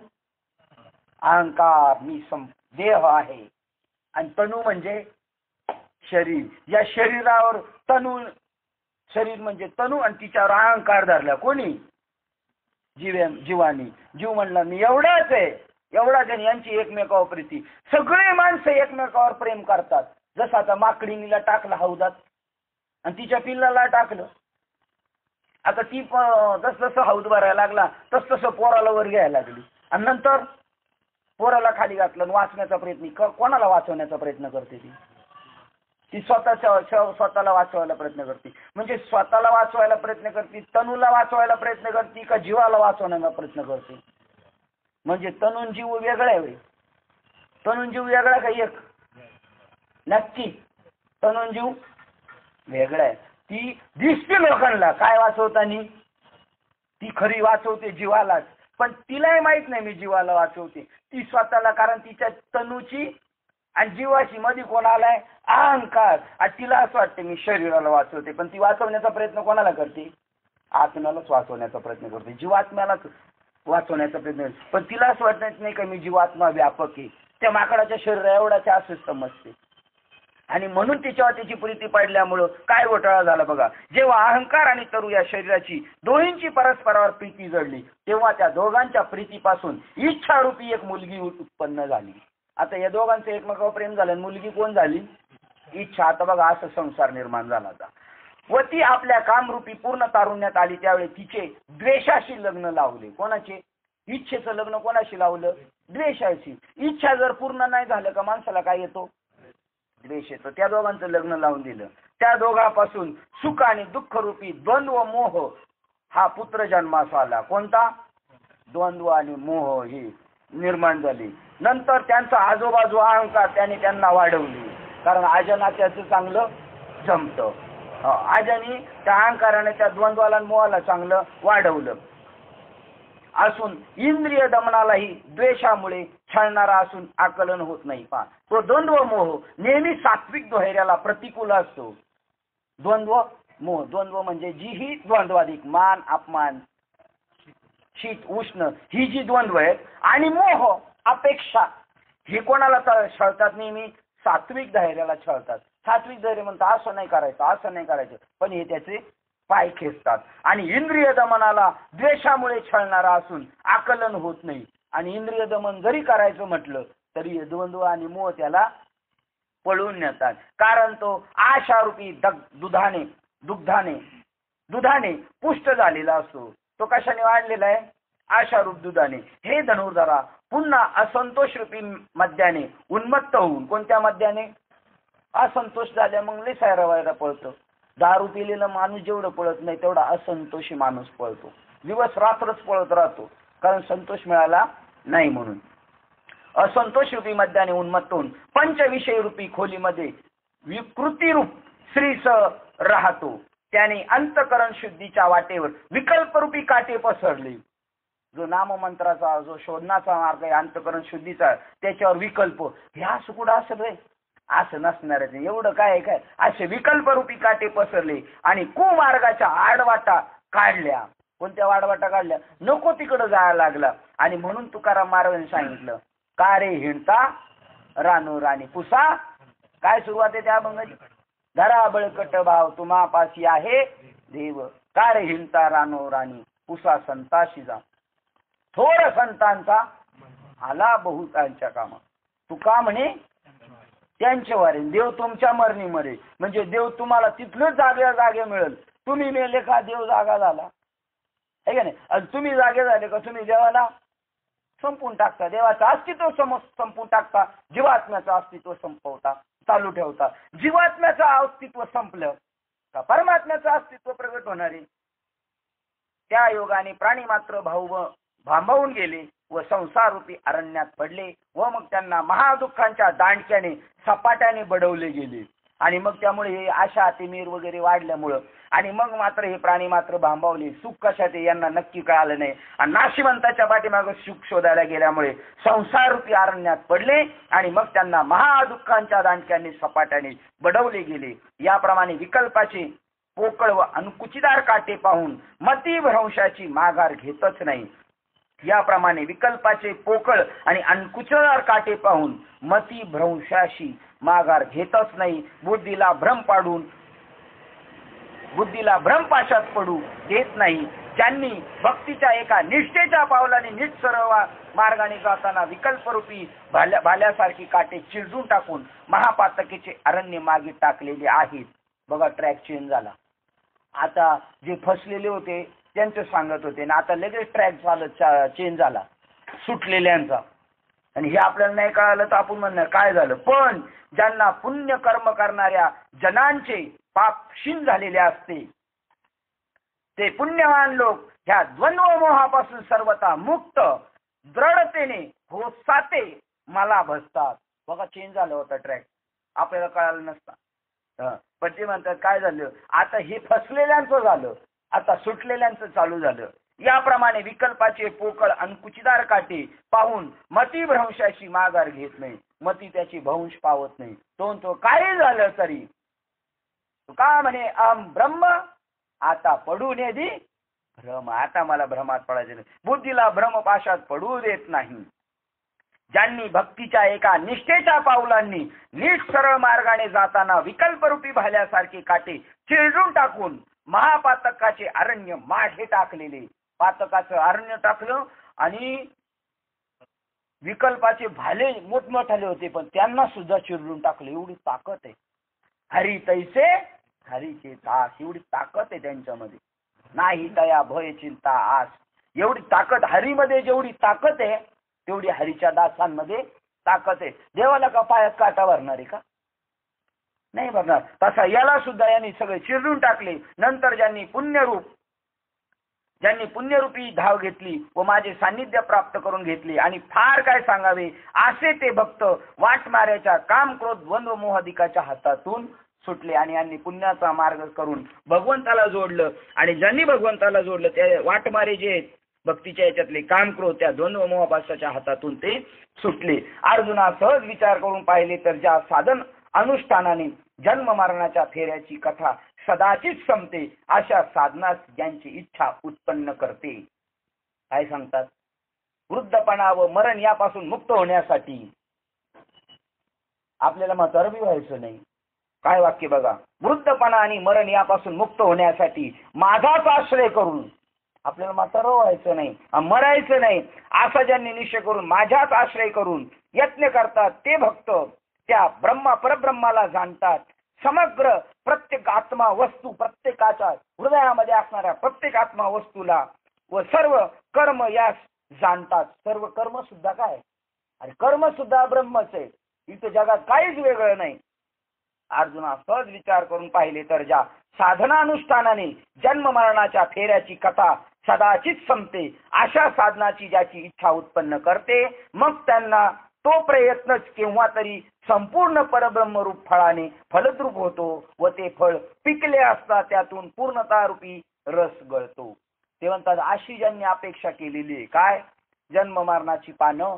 A: अहंकार मी देह आहे आणि तनू म्हणजे शरीर. या शरीरावर तनू शरीर म्हणजे तनू आणि तिच्यावर अहंकार धरला कोणी जीवानी. जीव म्हणला मी एवढाच आहे एवढाच आहे. यांची एकमेकावर प्रीती. सगळे माणसं एकमेकावर प्रेम करतात. जसं आता माकडीनीला टाकलं हौदात आणि तिच्या पिल्लाला टाकलं. आता ती जस जसं हौद भरायला लागला तस तसं पोराला वर घ्यायला लागली आणि नंतर पोराला खाली घातलं. वाचण्याचा प्रयत्न कोणाला वाचवण्याचा प्रयत्न करते ती स्वतःला वाचवायला प्रयत्न करते. म्हणजे स्वतःला वाचवायला प्रयत्न करते तनूला वाचवायला प्रयत्न करते का जीवाला वाचवण्याचा प्रयत्न करते. म्हणजे तनून जीव वेगळा आहे. तनून जीव वेगळा का एक नक्की. तनुंजीव वेगळं आहे. ती दिसते लोकांना काय वाचवतानी, ती खरी वाचवते जीवालाच, पण तिलाही माहित नाही मी जीवाला वाचवते. ती स्वतःला, कारण तिच्या तनूची आणि जीवाची मध्ये कोण आलाय, अहंकार. आणि तिला असं वाटतं मी शरीराला वाचवते, पण ती वाचवण्याचा प्रयत्न कोणाला करते, आत्म्यालाच वाचवण्याचा प्रयत्न करते, जीवात्म्यालाच वाचवण्याचा प्रयत्न करते. पण तिला असं वाटत नाही का मी जीवात्मा व्यापक आहे, त्या माकडाच्या शरीरा एवढाच्या असं समजते. आणि म्हणून तिच्यावर त्याची प्रीती पडल्यामुळं काय घोटाळा झाला बघा. जेव्हा अहंकार आणि तरु या शरीराची दोन्हींची परस्परावर प्रीती जडली, तेव्हा त्या दोघांच्या प्रीतीपासून इच्छारूपी एक मुलगी उत्पन्न झाली. आता या दोघांचं एकमेकावर प्रेम झालं, मुलगी कोण झाली, इच्छा. आता बघा असं संसार निर्माण झाला होता. व ती आपल्या कामरूपी पूर्ण तारुण्यात आली त्यावेळी तिचे द्वेषाशी लग्न लावले. कोणाचे, इच्छेचं लग्न कोणाशी लावलं, द्वेषाशी. इच्छा जर पूर्ण नाही झालं का माणसाला काय येतो, द्वेष येतो. त्या दोघांचं लग्न लावून दिलं. त्या दोघांपासून सुख आणि दुःख रूपी द्वंद्व मोह हा पुत्र जन्मास आला. कोणता, द्वंद्व आणि मोह ही निर्माण झाली. नंतर त्यांचा आजूबाजू अहंकार त्याने त्यांना वाढवली, कारण आजना त्याचं चांगलं जमतं. आजानी त्या अहंकाराने त्या द्वंद्वाला आणि मोहाला चांगलं वाढवलं असून इंद्रिय दमनालाही द्वेषामुळे छळणारा असून आकलन होत नाही. पहा, तो द्वंद्व मोह नेहमी सात्विक दुहेऱ्याला प्रतिकूल असतो. द्वंद्व मोह, द्वंद्व म्हणजे जी ही द्वंद्वाधिक मान अपमान, शीत उष्ण, ही जी द्वंद्व आहेत, आणि मोह अपेक्षा, हे कोणाला छळतात, नेहमी सात्विक धैर्याला छळतात. सात्विक धैर्य म्हणतात असं नाही करायचं, असं नाही करायचं, पण हे त्याचे पाय खेचतात. आणि इंद्रिय दमनाला द्वेषामुळे छळणारा असून आकलन होत नाही. आणि इंद्रिय दमन जरी करायचं म्हटलं तरी द्वंद्व आणि मोह त्याला पळून नेतात, कारण तो आशारूपी दुधाने पुष्ट झालेला असतो. तो कशाने वाढलेला आहे, आशारूप दुधाने. हे धनुर्धरा पुन्हा असंतोष रूपी मद्याने उन्मत्त होऊन, कोणत्या मद्याने, असंतोष झाल्या मग लय सायरा पळतो. दारू पिलेला माणूस जेवढं पळत नाही तेवढा असंतोषी माणूस पळतो, दिवस रात्रच पळत राहतो, कारण संतोष मिळाला नाही म्हणून. असंतोष रूपी मद्याने उन्मत्त होऊन पंचविषय रूपी खोलीमध्ये विकृती रूप श्रीस राहतो. त्याने अंतकरण शुद्धीच्या वाटेवर विकल्परूपी काटे पसरले. जो नाममंत्राचा, जो शोधनाचा मार्ग आहे अंतकरण शुद्धीचा, त्याच्यावर विकल्प, हे असं कुठं असेल रे, असं नसणार आहे, एवढं काय काय, असे विकल्परूपी काटे पसरले आणि कुमार्गाच्या आडवाटा काढल्या. कोणत्या आडवाटा काढल्या, नको तिकडं जायला लागला. आणि म्हणून तुकाराम महाराजांनी सांगितलं, का रे हिंडता रानो राणी पुसा. काय सुरुवात आहे त्या अभंगाची, धरा बळकट भाव तुम्हापाशी आहे देव, का रे हिंडता रानो राणी पुसा संताशी जा. थोर संतांचा आला बहुतांच्या कामा. तुका म्हणे त्यांच्या वारे, देव तुमच्या मरणी मरे, म्हणजे देव तुम्हाला तिथलंच जागे मिळेल. तुम्ही मेले का देव जागा झाला, आहे का नाही. आणि तुम्ही जागे झाले का तुम्ही देवाला संपून टाकता, देवाचं अस्तित्व संपून टाकता, जीवात्म्याचं अस्तित्व संपवता, चालू ठेवता. जीवात्म्याचं अस्तित्व संपलं का परमात्म्याचं अस्तित्व प्रगट होणार आहे. त्या योगाने प्राणी मात्र भांबावून गेले व संसाररूपी अरण्यात पडले व मग त्यांना महादुःखांच्या दांडक्याने सपाट्याने बडवले गेले. आणि मग त्यामुळे हे आशा तिमीर वगैरे वाढल्यामुळं आणि मग मात्र हे प्राणी मात्र भांबावले. सुख कशात यांना नक्की कळालं नाही आणि नाशिवंताच्या पाठीमागं सुख शोधायला गेल्यामुळे संसाररूपी अरण्यात पडले आणि मग त्यांना महादुःखांच्या दांडक्याने सपाट्याने बडवले गेले. याप्रमाणे विकल्पाचे पोकळ व अनुकुचिदार काटे पाहून मतिभ्रंशाची माघार घेतच नाही. याप्रमाणे विकल्पाचे पोकळ आणि अनुकुचिदार काटे पाहून मतिभ्रंशाशी माघार घेतच नाही. बुद्धीला भ्रमपाशात पडू देत नाही. ज्यांनी भक्तीच्या एका निष्ठेच्या पावलाने नीट सरळ मार्गाने जाताना विकल्परूपी भाल्यासारखी काटे चिरजून टाकून महापातकीचे अरण्य मागे टाकलेले आहेत. बघा, ट्रॅक चेंज झाला. आता जे फसलेले होते त्यांचं सांगत होते ना, आता लगेच ट्रॅक चेंज झाला सुटलेल्यांचा. आणि हे आपल्याला नाही कळालं तर आपण म्हणणार काय झालं. पण ज्यांना पुण्य कर्म करणाऱ्या जनांचे पाप क्षीण झालेले असते ते पुण्यवान लोक ह्या द्वंद्व मोहापासून सर्वथा मुक्त दृढतेने होसाते मला भसतात. बघा, चेंज झालं होता ट्रॅक. आपल्याला कळालं नसतं. पण ते म्हणतात काय झालं, आता हे फसलेल्यांचं झालं, आता सुटलेल्यांचं चालू झालं. याप्रमाणे विकल्पाचे पोकळ अंकुचिदार काटे पाहून मती भ्रंशाशी माघार घेत नाही. मती त्याची भंश पावत नाही. तो काय झालं तरी का म्हणे अहम ब्रह्म, आता पडू नये दी भ्रम. आता मला भ्रमात पडायचे नाही, बुद्धीला भ्रमपाशात पडू देत नाही. ज्यांनी भक्तीच्या एका निष्ठेच्या पावलांनी नीट सरळ मार्गाने जाताना विकल्परूपी भाल्यासारखे काटे चिरडून टाकून महापातकाचे अरण्य माढे टाकलेले, पातकाचं अरण्य टाकलं आणि विकल्पाचे भाले मोठमोठाले होते पण त्यांना सुद्धा चिरडून टाकले. एवढी ताकद आहे. हरी तैसे हरीचे दास, एवढी ताकद आहे त्यांच्यामध्ये. नाही दया भय चिंता आस, एवढी ताकद हरीमध्ये जेवढी ताकद आहे तेवढी हरीच्या दासांमध्ये ताकद आहे. देवाला का पायात काटा भरणार आहे का? नाही भरणार. तसा याला सुद्धा यांनी सगळे चिरडून टाकले. नंतर ज्यांनी पुण्यरूपी धाव घेतली व माझे सान्निध्य प्राप्त करून घेतले आणि फार काय सांगावे असे ते भक्त वाट माऱ्याच्या काम क्रोध द्वंद्व मोहाधिकाच्या हातातून सुटले. आणि यांनी पुण्याचा मार्ग करून भगवंताला जोडलं. आणि ज्यांनी भगवंताला जोडलं ते वाटमारे जे भक्तीच्या याच्यातले काम क्रोध त्या द्वंद्व मोहापासाच्या हातातून ते सुटले. अर्जुना सहज विचार करून पाहिले तर ज्या साधन अनुष्ठानाने जन्म मरणाच्या फेऱ्याची कथा सदाचीच संपते अशा साधनास ज्यांची इच्छा उत्पन्न करते. काय सांगतात? वृद्धपणा व मरण यापासून मुक्त होण्यासाठी आपल्याला म्हातारं बी व्हायचं नाही. काय वाक्य बघा, वृद्धपणा आणि मरण यापासून मुक्त होण्यासाठी माझाच आश्रय करून आपल्याला म्हातारं व्हायचं नाही, मरायचं नाही असा ज्यांनी निश्चय करून माझ्याच आश्रय करून यत्न करतात ते भक्त त्या परब्रह्माला जाणतात. समग्र प्रत्येक आत्मा वस्तू, प्रत्येकाच्या हृदयामध्ये असणाऱ्या प्रत्येक आत्मा वस्तूला व सर्व कर्म यास जाणतात. सर्व कर्म सुद्धा काय, आणि कर्म सुद्धा ब्रह्मच आहे. इथं जगात काहीच वेगळं नाही. अर्जुना सहज विचार करून पाहिले तर ज्या साधनानुष्ठानाने जन्म मरणाच्या फेऱ्याची कथा सदाचीच संपते अशा साधनाची ज्याची इच्छा उत्पन्न करते मग त्यांना तो प्रयत्नच केव्हा तरी संपूर्ण परब्रह्मरूप फळाने फलद्रूप होतो व ते फळ पिकले असता त्यातून पूर्णतारूपी रस गळतो. ते म्हणतात अशी ज्यांनी अपेक्षा केलेली आहे काय, जन्म मरणाची पानं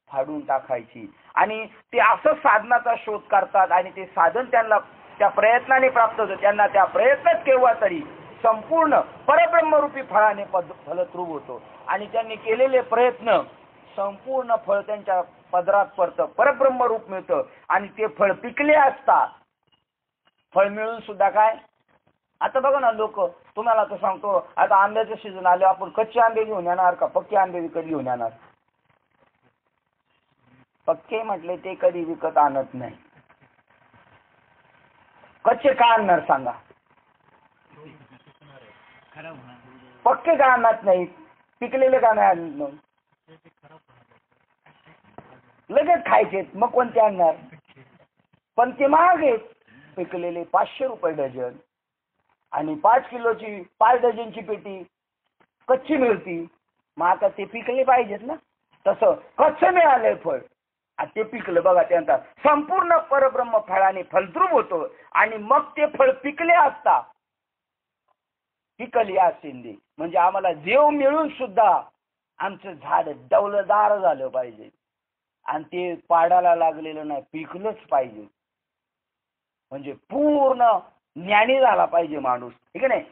A: फाडून टाकायची आणि ते असं साधनाचा शोध करतात आणि ते साधन त्यांना त्या प्रयत्नाने प्राप्त होतं. त्यांना त्या प्रयत्नात केव्हा तरी संपूर्ण परब्रह्मरूपी फळाने फलद्रूप होतो आणि त्यांनी केलेले प्रयत्न संपूर्ण फळ त्यांच्या पदरात पडतं, परब्रह्म रूप मिळतं आणि ते फळ पिकले असता फळ मिळून सुद्धा काय. आता बघा ना लोक, तुम्हाला तर सांगतो आता आंब्याचं सीझन आलं, आपण कच्चे आंबे घेऊन येणार का पक्के आंबे विकत घेऊन येणार? पक्के म्हटले ते कधी विकत आणत नाही. कच्चे का आणणार सांगा? पक्के का आणत नाही? पिकलेले का नाही आणणार? लगेच खायचे मग कोणते आणणार? पण ते महाग आहेत. पिकलेले 500 रुपये डझन आणि 5 डझनची पेटी कच्ची मिळती. मग आता ते पिकले पाहिजेत ना. तसं कच्चं मिळालंय फळ आणि ते पिकलं बघा, त्यांचा संपूर्ण परब्रह्म फळाने फलद्रूप होतो आणि मग ते फळ पिकले असता पिकली असेंदी म्हणजे आम्हाला देव मिळून सुद्धा आमचं झाड डौलदार झालं पाहिजे आणि ते पाडाला लागलेलं नाही, पिकलंच पाहिजे. म्हणजे पूर्ण ज्ञानी झाला पाहिजे माणूस, ठीक आहे नाही.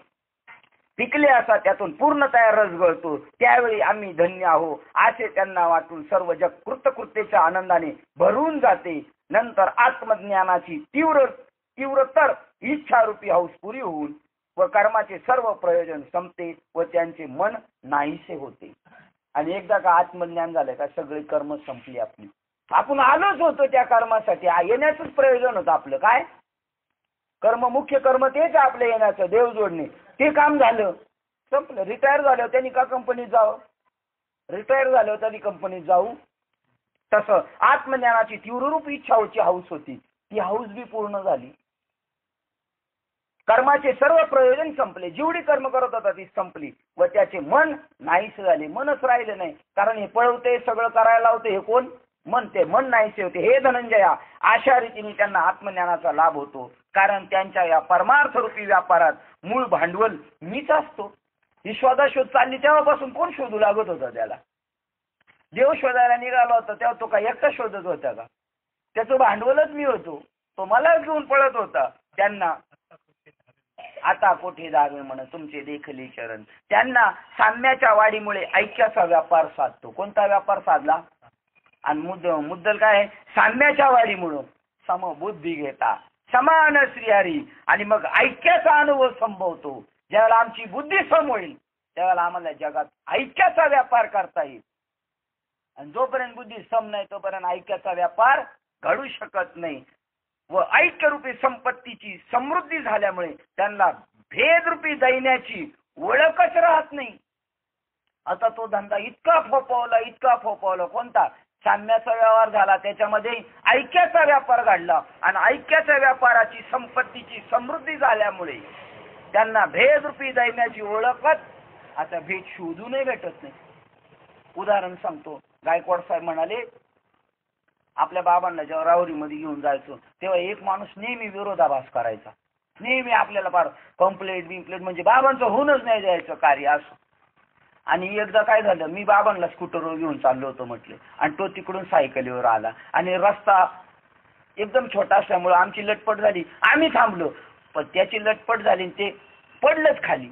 A: पिकले असा त्यातून पूर्ण तयार रस गळतो त्यावेळी आम्ही धन्य आहो असे त्यांना वाटून सर्व जग कृतकृत्येच्या आनंदाने भरून जाते. नंतर आत्मज्ञानाची तीव्रतर इच्छारूपी हौस पुरी होऊन व कर्माचे सर्व प्रयोजन संपते व त्यांचे मन नाहीसे होते. आणि एकदा का आत्मज्ञान झालं का सगळे कर्म संपली आपली. आपण आलोच होतो त्या कर्मासाठी, येण्याचंच प्रयोजन होतं आपलं. काय कर्म, मुख्य कर्म तेच आपलं येण्याचं, देव जोडणे. ते काम झालं, संपलं. रिटायर झाल्यावर त्यांनी का कंपनीत जावं? रिटायर झाल्यावर त्यांनी कंपनीत जाऊ. तसं आत्मज्ञानाची तीव्ररूप इच्छाची हौस होती, ती हौस बी पूर्ण झाली. कर्माचे सर्व प्रयोजन संपले, जेवढी कर्म करत होता ती संपली व त्याचे मन नाहीस झाले. मनच राहिले नाही, कारण हे पळवते सगळं करायला लावते हे कोण? मन नाहीसे होते. हे धनंजया, अशा रीतीने त्यांना आत्मज्ञानाचा लाभ होतो. कारण त्यांच्या या परमार्थ रूपी व्यापारात मूळ भांडवल मीच असतो. ही शोधाशोध चालली तेव्हापासून कोण शोधू लागत होता त्याला? देव शोधायला निघाला होता तेव्हा तो काय एकटा शोधत होता का? त्याचं भांडवलच मी होतो. तो मला घेऊन पळत होता. त्यांना आता कोठे जावे म्हण तुमचे देखले चरण. त्यांना साम्याच्या वाढीमुळे ऐक्याचा व्यापार साधतो. कोणता व्यापार साधला? आणि मुद्दल काय आहे? साम्याच्या वाढीमुळे समबुद्धी घेता समान श्रीहरी, आणि मग ऐक्याचा अनुभव संभवतो. ज्यावेळेला आमची बुद्धी सम होईल त्यावेळेला आम्हाला जगात ऐक्याचा व्यापार करता येईल. आणि जोपर्यंत बुद्धी सम नाही तोपर्यंत ऐक्याचा व्यापार घडू शकत नाही. व ऐक्यरूपी संपत्तीची समृद्धी झाल्यामुळे त्यांना भेदरूपी दैन्याची ओळखच राहत नाही. आता तो धंदा इतका फोपावला कोणता? साम्याचा व्यवहार झाला, त्याच्यामध्ये ऐक्याचा व्यापार घडला, आणि ऐक्याच्या व्यापाराची संपत्तीची समृद्धी झाल्यामुळे त्यांना भेदरूपी दैन्याची ओळखच आता भेद शोधूनही भेटत नाही. उदाहरण सांगतो. गायकवाड साहेब म्हणाले, आपल्या बाबांना जेव्हा राहुरीमध्ये घेऊन जायचो तेव्हा एक माणूस नेहमी विरोधाभास करायचा. नेहमी आपल्याला फार कंप्लेंट म्हणजे बाबांचं होऊनच नाही द्यायचं कार्य असं. आणि एकदा काय झालं, मी बाबांना स्कूटरवर घेऊन चाललो होतो म्हटले, आणि तो तिकडून सायकलीवर आला, आणि रस्ता एकदम छोटा असल्यामुळे आमची लटपट झाली. आम्ही थांबलो, पण त्याची लटपट झाली आणि ते पडलंच खाली.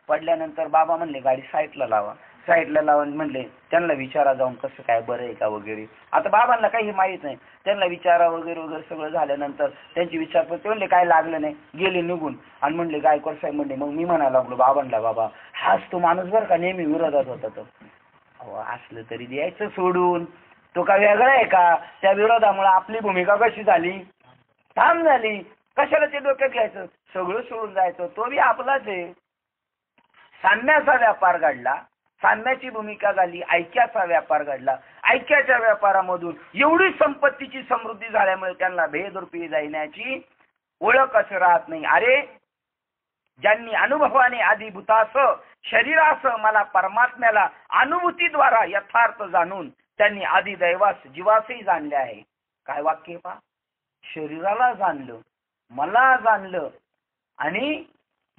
A: पडल्यानंतर बाबा म्हणले गाडी साईडला लावा म्हणले. त्यांना विचारा जाऊन कसं काय, बरं आहे का वगैरे. आता बाबांना काही माहीत नाही. त्यांना विचारा वगैरे सगळं झाल्यानंतर त्यांची विचारपूस, ते म्हणले काय लागलं नाही, गेले निघून. आणि म्हणले गायकवाड साहेब म्हणले, मग मी म्हणायला लागलो बाबांना, बाबा हाच तो माणूस बरं का नेहमी विरोधात होता. तो अहो असलं तरी द्यायचं सोडून, तो का वेगळा आहे का? त्या विरोधामुळे आपली भूमिका कशी झाली, ठाम झाली. कशाला ते डोक्यात घ्यायचं, सगळं सोडून जायचं. तो बी आपलाच आहे. साम्याचा व्यापार घडला, साम्याची भूमिका झाली, ऐक्याचा व्यापार घडला. ऐक्याच्या व्यापारामधून एवढी संपत्तीची समृद्धी झाल्यामुळे त्यांना भेदरूपी दैन्याची ओळखच राहत नाही. अरे ज्यांनी अनुभवाने आदिभूतास शरीरास मला परमात्म्याला अनुभूतीद्वारा यथार्थ जाणून त्यांनी आदिदैवास जीवासही जाणले आहे. काय वाक्य पहा, शरीराला जाणलं, मला जाणलं आणि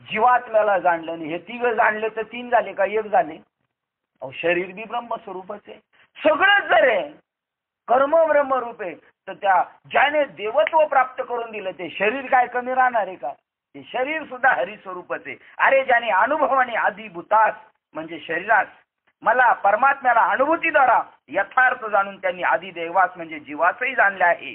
A: जीवात्म्याला जाणलं. आणि हे तिघ जाणले तर तीन झाले का एक झाले? अहो शरीर बी ब्रह्मस्वरूपच आहे. सगळंच जर आहे कर्म ब्रह्मरूप आहे, तर त्या ज्याने देवत्व प्राप्त करून दिलं ते शरीर काय कमी राहणार आहे का? ते शरीर सुद्धा हरिस्वरूपच आहे. अरे ज्याने अनुभवाने आदिभूतास म्हणजे शरीरास मला परमात्म्याला अनुभूतीद्वारा यथार्थ जाणून त्यांनी आदिदेवास म्हणजे जीवासही जाणले आहे.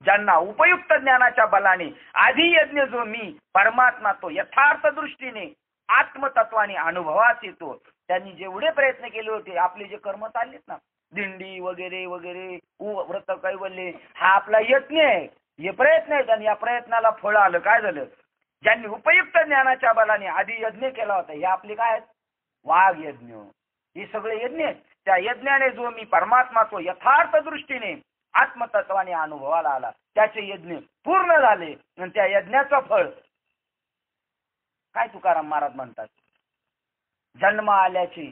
A: ज्यांना उपयुक्त ज्ञानाच्या बलाने आधी यज्ञ जो मी परमात्मा तो यथार्थ दृष्टीने आत्मतत्वाने अनुभवास येतो, त्यांनी जेवढे प्रयत्न केले होते, आपले जे कर्म चाललेत ना, दिंडी वगैरे वगैरे, व्रत कैवल्य, हा आपला यज्ञ आहे, हे प्रयत्न आहेत. आणि या प्रयत्नाला फळ आलं. काय झालं? ज्यांनी उपयुक्त ज्ञानाच्या बलाने आधी यज्ञ केला होता, हे आपले काय आहेत? वाघ यज्ञ, हे सगळे यज्ञ आहेत. त्या यज्ञाने जो मी परमात्मा तो यथार्थ दृष्टीने आत्मतत्वाने अनुभवाला आला, त्याचे यज्ञ पूर्ण झाले. आणि त्या यज्ञाचं फळ काय तुकाराम महाराज म्हणतात? जन्म आल्याची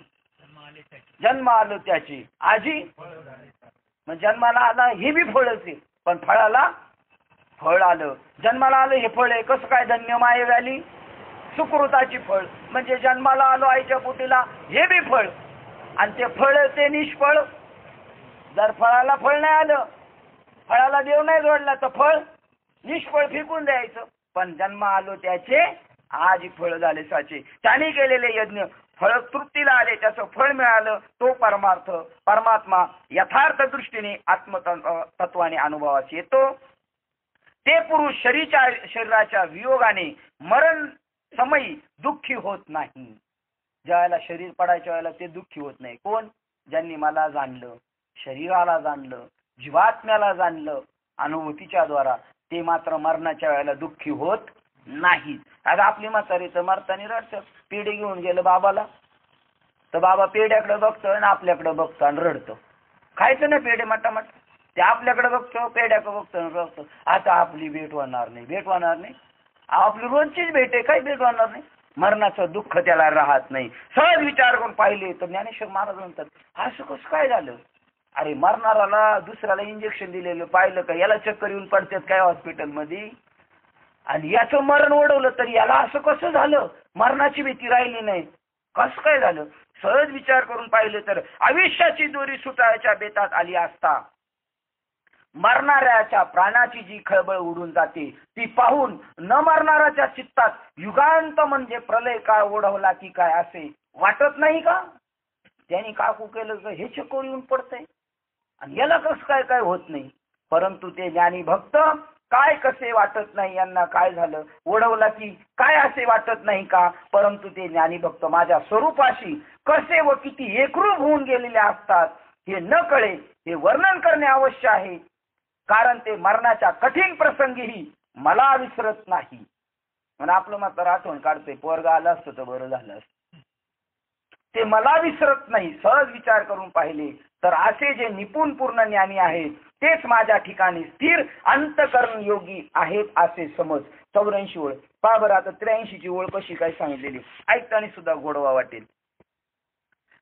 A: जन्म आलो त्याची आजी. मग जन्माला आला हे बी फळच आहे, पण फळाला फळ आलं. जन्माला आलं हे फळ आहे. कसं काय? धन्य माये व्याली सुकृताची फळ. म्हणजे जन्माला आलो आईच्या पोटीला, हे बी फळ. आणि ते फळ ते निष्फळ. जर फळाला फळ नाही आलं, फळाला देव नाही जोडला, तर फळ निष्फळ फेकून द्यायचं. पण जन्म आलो त्याचे आज फळ झाले साचे. त्याने केलेले यज्ञ फळ तृप्तीला आले, त्याचं फळ मिळालं. तो परमात्मा यथार्थ दृष्टीने आत्मतत्वाने अनुभवास येतो. ते पुरुष शरीराच्या वियोगाने मरण समयी दुःखी होत नाही. ज्यावेळेला शरीर पडायच्या वेळेला ते दुःखी होत नाही. कोण? ज्यांनी मला जाणलं, शरीराला जाणलं, जीवात्म्याला जाणलं अनुभूतीच्या द्वारा, ते मात्र मरणाच्या वेळेला दुःखी होत नाही. आता आपली म्हातारी तर मरताना रडतं. पेढे घेऊन गेलं बाबाला, तर बाबा पेढ्याकडे बघतो आणि आपल्याकडे बघतो आणि रडतो. खायचं ना पेढे मटामट, ते आपल्याकडे बघतो, पेढ्याकडे बघतो आणि रडतो. आता आपली भेट होणार नाही. आपली रोजचीच भेट आहे, काही भेट होणार नाही. मरणाचं दुःख त्याला राहत नाही. सहज विचार करून पाहिले तर ज्ञानेश्वर महाराज म्हणतात, असं कसं काय झालं? अरे मरणाराला दुसऱ्याला इंजेक्शन दिलेलं पाहिलं का, याला चक्कर येऊन पडतात काय हॉस्पिटलमध्ये, आणि याचं मरण ओढवलं तर याला असं कसं झालं, मरणाची भीती राहिली नाही, कसं काय झालं. सहज विचार करून पाहिलं तर आयुष्याची दोरी सुटायच्या बेतात आली असता मरणाऱ्याच्या प्राणाची जी खळबळ उडून जाते ती पाहून न मरणाऱ्याच्या चित्तात युगांत म्हणजे प्रलय काळ ओढवला की काय असे वाटत नाही का. त्यांनी काकू केलं हे चक्कर येऊन पडतंय आणि याला कसं काय काय होत नाही. परंतु ते ज्ञानी भक्त काय कसे वाटत नाही, यांना काय झालं ओढवला की काय असे वाटत नाही का. परंतु ते ज्ञानी भक्त माझ्या स्वरूपाशी कसे व किती एकरूप होऊन गेलेले असतात हे न कळे हे वर्णन करणे आवश्यक आहे. कारण ते मरणाच्या कठीण प्रसंगीही मला विसरत नाही. म्हणून आपलं मात्र आठवण काढते, पोरगा आलं असतं तर बरं झालं असतं. ते मला विसरत नाही. सहज विचार करून पाहिले तर असे जे निपुण पूर्ण ज्ञानी आहेत तेच माझ्या ठिकाणी स्थिर अंतकरण योगी आहेत असे समज. 84 ओळ पहा बरं. आता 83 ची ओळ कशी काय सांगितलेली ऐकताना सुद्धा गोडवा वाटेल.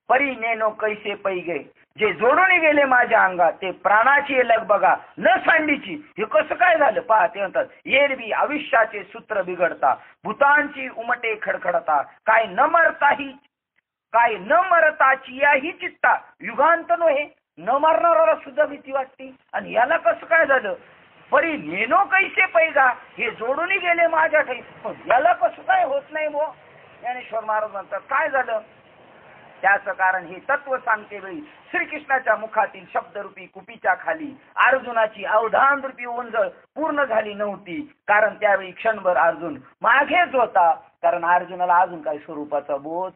A: परी नेनो कैसे पैगे जे जोडून गेले माझ्या अंगात ते प्राणाची लग बघा न सांडीची. हे कसं काय झालं पहा. ते म्हणतात एरवी आयुष्याचे सूत्र बिघडता भूतांची उमटे खडखडता काय न मरताही काय न मरताची याही चित्ता युगांत नव्हे न मरणाऱ्याला सुद्धा भीती वाटते. आणि याला कसं काय झालं. परी नेनो कैसे पैगा हे जोडून गेले माझ्या ठाई याला कसं काय होत नाही भो. ज्ञानेश्वर महाराज म्हणतात काय झालं. त्याचं कारण हे तत्व सांगते वेळी श्रीकृष्णाच्या मुखातील शब्दरूपी कुपीच्या खाली अर्जुनाची अवधान रूपी ओंजळ पूर्ण झाली नव्हती. कारण त्यावेळी क्षणभर अर्जुन मागेच होता. कारण अर्जुनाला अजून काही स्वरूपाचा बोध.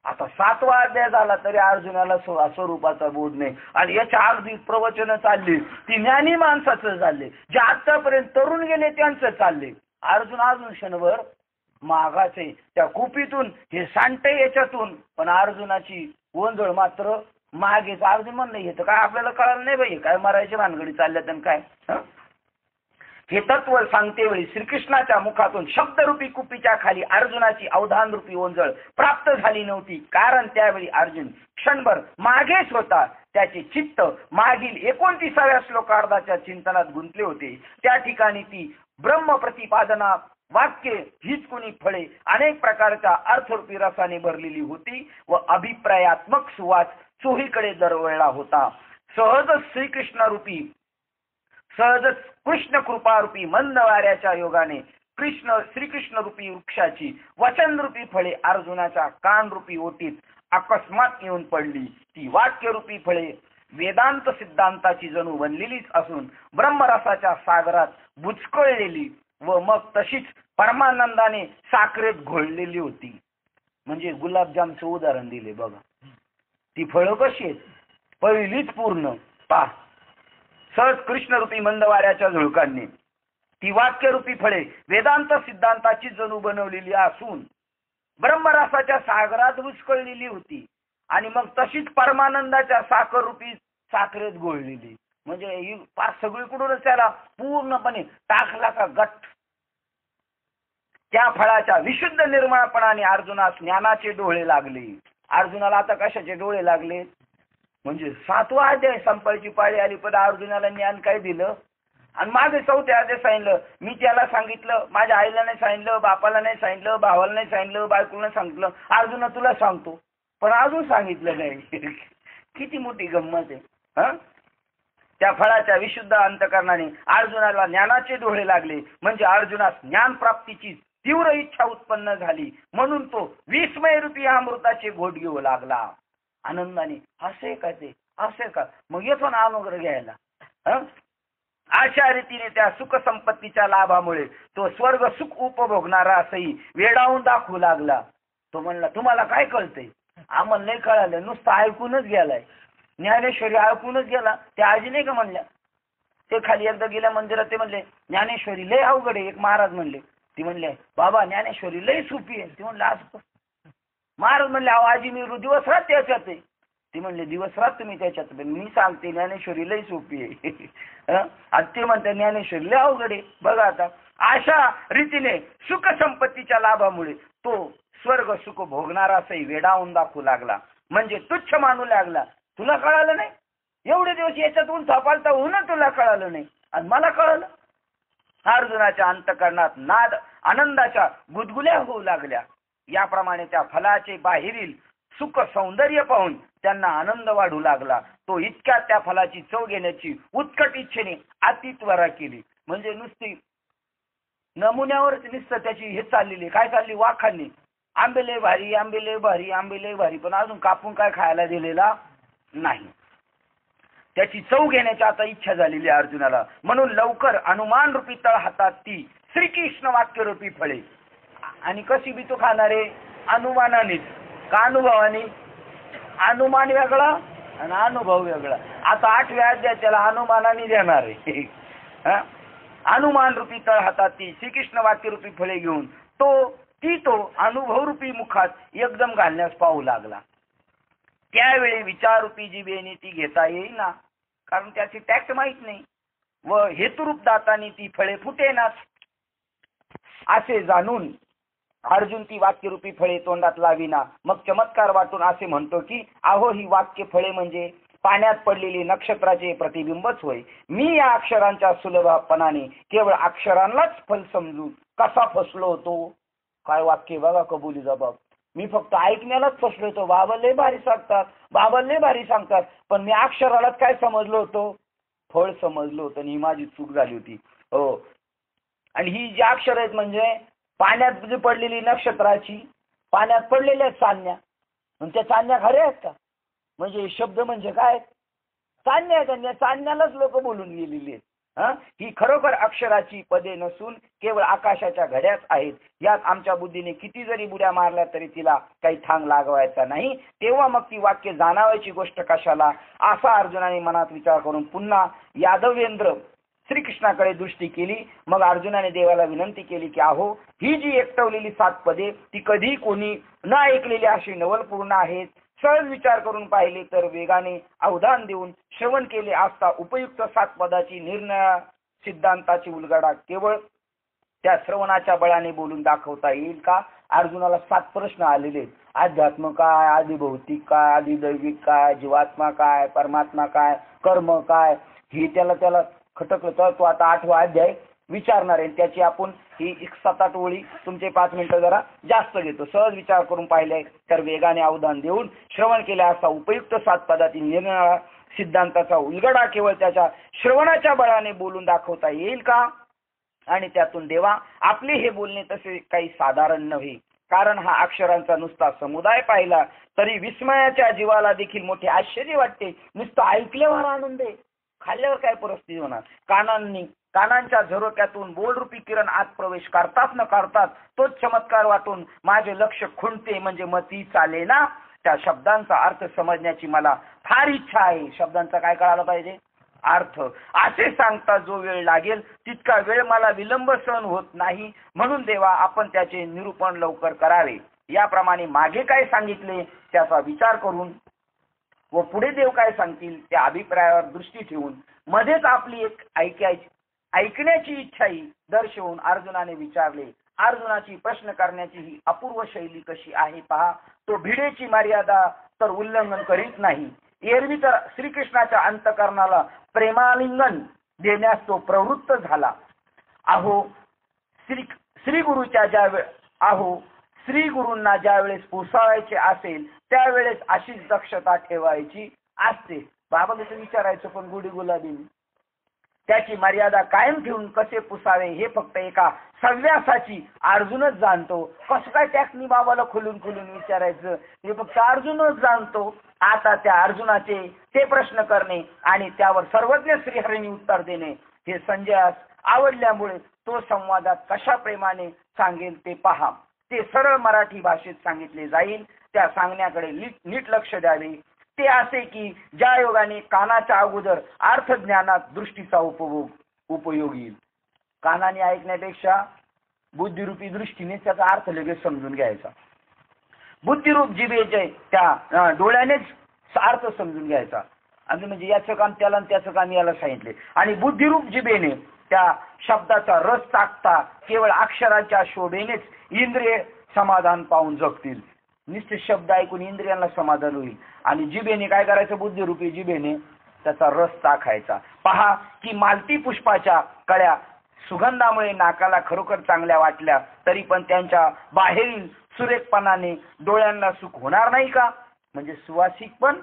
A: आता 7वा अध्याय झाला तरी अर्जुनाला स्वरूपाचा बोध नाही. आणि याच्या अगदी प्रवचन चालली ती ज्ञानी माणसाचं चालले, जे आतापर्यंत तरुण गेले त्यांचं चालले. अर्जुन अजून क्षणभर मागाचे त्या कुपीतून हे सांडते याच्यातून. पण अर्जुनाची ओंजळ मात्र मागेच. अर्जुन म्हणणं येतं काय आपल्याला कळालं नाही बाई काय मरायची भानगडी चालल्यात आणि काय. हे तत्व सांगते वेळी श्रीकृष्णाच्या मुखातून शब्दरूपी कुपीच्या खाली अर्जुनाची अवधान रूपी ओंजळ प्राप्त झाली नव्हती. कारण त्यावेळी अर्जुन क्षणभर मागेच होता. त्याचे चित्त मागील 29व्या श्लोकार्धाच्या चिंतनात गुंतले होते. त्या ठिकाणी ती ब्रह्म प्रतिपादना वाक्य हीच कोणी फळे अनेक प्रकारच्या अर्थरूपी रसाने भरलेली होती व अभिप्रायात्मक सुवास चोहीकडे दरवळला होता. सहजच कृष्ण कृपारूपी मंद वाऱ्याच्या योगाने श्रीकृष्ण रूपी वृक्षाची वचनरूपी फळे अर्जुनाच्या कानरूपी ओटीत अकस्मात येऊन पडली. ती वाक्यरूपी फळे वेदांत सिद्धांताची जणू बनलेलीच असून ब्रह्मरसाच्या सागरात बुचकळलेली व मग तशीच परमानंदाने साखरेत घोळलेली होती. म्हणजे गुलाबजामचं उदाहरण दिले बघा. ती फळं कशी आहेत. पहिलीच पूर्ण पा सहज कृष्णरूपी मंदवाऱ्याच्या झुळकांनी ती वाक्यरूपी फळे वेदांत सिद्धांताची जणू बनवलेली असून ब्रह्मरसाच्या सागरात बुचकळलेली होती आणि मग तशीच परमानंदाच्या साखररूपी साखरेत घोळलेली. म्हणजे ही फार सगळीकडूनच त्याला पूर्णपणे टाकला का गट. त्या फळाच्या विशुद्ध निर्मळपणाने अर्जुनास ज्ञानाचे डोळे लागले. अर्जुनाला आता कशाचे डोळे लागले. म्हणजे 7वा अध्याय संपायची पाळी आली पण अर्जुनाला ज्ञान काय दिलं. आणि मागे 4थ्या अध्याय सांगितलं मी त्याला सांगितलं माझ्या आईला नाही सांगितलं बापाला नाही सांगितलं भावाला नाही सांगितलं बायकोला नाही सांगितलं. अर्जुना तुला सांगतो पण अजून सांगितलं नाही. किती मोठी गंमत आहे. त्या फळाच्या विशुद्ध अंतकरणाने अर्जुनाला ज्ञानाचे डोळे लागले. म्हणजे अर्जुनास ज्ञान प्राप्तीची तीव्र इच्छा उत्पन्न झाली. म्हणून तो विस्मय रूपी अमृताचे घोट घेऊ लागला आनंदाने. असे का ते असे का मग येतो ना अनुग्रह घ्यायला. अशा रीतीने त्या सुख संपत्तीच्या लाभामुळे तो स्वर्ग सुख उपभोगणारा असही वेडावून दाखवू लागला. तो म्हणला तुम्हाला काय कळतंय. आम्हाला नाही कळालं नुसतं ऐकूनच गेलाय. ज्ञानेश्वरी ऐकूनच गेला. त्या आजी नाही का म्हणल्या ते खाली एकदा गेल्या मंदिरात ते म्हणले ज्ञानेश्वरी लय अवघड आहे. एक महाराज म्हणले ती म्हणले बाबा ज्ञानेश्वरी लय सोपी आहे. ती म्हणले असं महाराज म्हणले अहो आजी मी दिवस रात त्याच्यात आहे. ती म्हणले दिवस रात तुम्ही त्याच्यात मी सांगते ज्ञानेश्वरी लय सोपी आहे. आणि ते म्हणते ज्ञानेश्वरी लय अवघड आहे. बघा आता अशा रीतीने सुख संपत्तीच्या लाभामुळे तो स्वर्ग सुख भोगणारा असही वेडावून दाखवू लागला. म्हणजे तुच्छ मानू लागला. तुला कळालं नाही एवढे दिवस याच्यातून थापालता होऊन तुला कळालं नाही आणि मला कळलं. अर्जुनाच्या अंतकरणात नाद आनंदाच्या गुदगुल्या होऊ लागल्या. याप्रमाणे त्या फलाचे बाहेरील सुख सौंदर्य पाहून त्यांना आनंद वाढू लागला. तो इतक्या त्या फलाची चव घेण्याची उत्कट इच्छेने अतित्वरा केली. म्हणजे नुसती नमुन्यावरच नुसतं त्याची हे चाललेली, काय चालली, वाखाणणी. आंबेले भारी, आंबेले भारी, आंबेले भारी, पण अजून कापून काय खायला दिलेला नाही. त्याची चव घेण्याची आता इच्छा झालेली अर्जुनाला. म्हणून लवकर अनुमान रूपी तळ हातात ती श्रीकृष्ण वाक्य रूपी फळे. आणि कशी बी तो खाणारे अनुमानानेच का अनुभवाने. अनुमान वेगळा आणि अनुभव वेगळा. आता 8व्या अध्यायात त्याला अनुमानाने देणार आहे. अनुमान रूपी तळ हातात ती श्रीकृष्ण वाक्य रूपी फळे घेऊन तो अनुभव रूपी मुखात एकदम घालण्यास पाहू लागला. त्यावेळी विचारूपी जिभेने ती घेता येईना, कारण त्याची टॅक्ट माहित नाही, व हेतुरूप दाताने ती फळे फुटेनाच. असे जाणून अर्जुन ती वाक्यरूपी फळे तोंडात लाविना. मग चमत्कार वाटून असे म्हणतो की अहो, ही वाक्य फळे म्हणजे पाण्यात पडलेली नक्षत्राचे प्रतिबिंबच होय. मी या अक्षरांच्या सुलभपणाने केवळ अक्षरांनाच फल समजून कसा फसलो होतो. काय वाक्य बघा, कबुली जबाब. मी फक्त ऐकण्यालाच फसलो होतो. बाबा लय भारी सांगतात, बाबा लय भारी सांगतात, पण मी अक्षरालाच काय समजलो होतो, फळ समजलो होतं. आणि ही माझी चूक झाली होती. हो, आणि ही जी अक्षर आहेत म्हणजे पाण्यात जी पडलेली नक्षत्राची, पाण्यात पडलेल्या चांदण्या, त्या चांदण्या खऱ्या आहेत का? म्हणजे शब्द म्हणजे काय, चांदण्या आहेत, आणि चांदण्यालाच लोक बोलून गेलेली आहेत. ही खरोखर अक्षराची पदे नसून केवळ आकाशाच्या घड्याच आहेत. यात आमच्या बुद्धीने किती जरी बुड्या मारल्या तरी तिला काही थांग लागवायचा नाही. तेव्हा मग ती वाक्य जाणावायची गोष्ट कशाला, असा अर्जुनाने मनात विचार करून पुन्हा यादवेंद्र श्रीकृष्णाकडे दृष्टी केली. मग अर्जुनाने देवाला विनंती केली की अहो, ही जी एकटवलेली 7 पदे ती कधी कोणी न ऐकलेली अशी नवलपूर्ण आहेत. सहज विचार करून पाहिले तर वेगाने अवधान देऊन श्रवण केले असता उपयुक्त 7 पदाची निर्णय सिद्धांताची उलगडा केवळ त्या श्रवणाच्या बळाने बोलून दाखवता येईल का? अर्जुनाला 7 प्रश्न आलेले. अध्यात्म काय, आदिभौतिक काय, आदिदैविक काय, जीवात्मा काय, परमात्मा काय, कर्म काय, हे त्याला खटकलं. तर तो आता 8वा अध्याय विचारणार आहे. त्याची आपण ही 7-8 ओळी तुमचे 5 मिनिटं जरा जास्त घेतो. सहज विचार करून पाहिले तर वेगाने अवधान देऊन श्रवण केले असता उपयुक्त 7 पदातील निर्णय सिद्धांताचा उलगडा केवळ त्याच्या श्रवणाच्या बळाने बोलून दाखवता येईल का? आणि त्यातून देवा, आपले हे बोलणे तसे काही साधारण नव्हे, कारण हा अक्षरांचा नुसता समुदाय पाहिला तरी विस्मयाच्या जीवाला देखील मोठे आश्चर्य वाटते. नुसतं ऐकल्यावर आनंद आहे, खाल्ल्यावर काय परिस्थिती होणार. कानांच्या झरोक्यातून बोलरूपी किरण आत प्रवेश करतात न करतात तोच चमत्कार वाटून माझे लक्ष खुंटते. म्हणजे मती चाले ना, त्या शब्दांचा अर्थ समजण्याची मला फार इच्छा आहे. शब्दांचा काय कळायला पाहिजे, अर्थ. असे सांगता जो वेळ लागेल तितका वेळ मला विलंब सहन होत नाही. म्हणून देवा, आपण त्याचे निरूपण लवकर करावे. याप्रमाणे मागे काय सांगितले त्याचा विचार करून व पुढे देव काय सांगतील त्या अभिप्रायावर दृष्टी ठेवून मध्येच आपली एक ऐकण्याची इच्छाही दर्शवून अर्जुनाने विचारले. अर्जुनाची प्रश्न करण्याची ही अपूर्व शैली कशी आहे पहा. तो भिडेची मर्यादा तर उल्लंघन करीत नाही. एरवी तर श्रीकृष्णाच्या अंतकरणाला प्रेमालिंगन देण्यास तो प्रवृत्त झाला. अहो श्री गुरूंना ज्यावेळेस पुसावायचे असेल त्यावेळेस अशीच दक्षता ठेवायची असते. बाबा कसं विचारायचं पण गुढी गुलाबीने. त्याची मर्यादा कायम ठेवून कसे पुसावे हे फक्त एका सव्यासाची अर्जुनच जाणतो. कसं काय त्याकनी बाबाला खुलून विचारायचं हे फक्त अर्जुनच जाणतो. आता त्या अर्जुनाचे ते प्रश्न करणे आणि त्यावर सर्वज्ञ श्रीहरींनी उत्तर देणे हे संजयास आवडल्यामुळे तो संवादात कशा प्रेमाने सांगेल ते पहा. ते सरळ मराठी भाषेत सांगितले जाईल. त्या सांगण्याकडे नीट लक्ष द्यावे. ते असे की ज्या योगाने कानाच्या अगोदर अर्थज्ञानात दृष्टीचा उपयोग येईल. कानाने ऐकण्यापेक्षा बुद्धिरूपी दृष्टीने त्याचा अर्थ लगेच समजून घ्यायचा. बुद्धिरूप जिभेचे त्या डोळ्यानेच अर्थ समजून घ्यायचा. आणि म्हणजे याचं काम त्याला आणि त्याचं काम याला सांगितले. आणि बुद्धिरूप जिभेने त्या शब्दाचा रस टाकता केवळ अक्षराच्या शोभेनेच इंद्रिय समाधान पाहून जगतील. निश्चित शब्द ऐकून इंद्रियांना समाधान होईल. आणि जिभेने काय करायचं, बुद्धिरूपी जिभेने त्याचा रस चाखायचा. पहा की मालती पुष्पाच्या कळ्या सुगंधामुळे नाकाला खरोखर चांगल्या वाटल्या, तरी पण त्यांच्या बाहेरील सुरेखपणाने डोळ्यांना सुख होणार नाही का? म्हणजे सुवासिक पण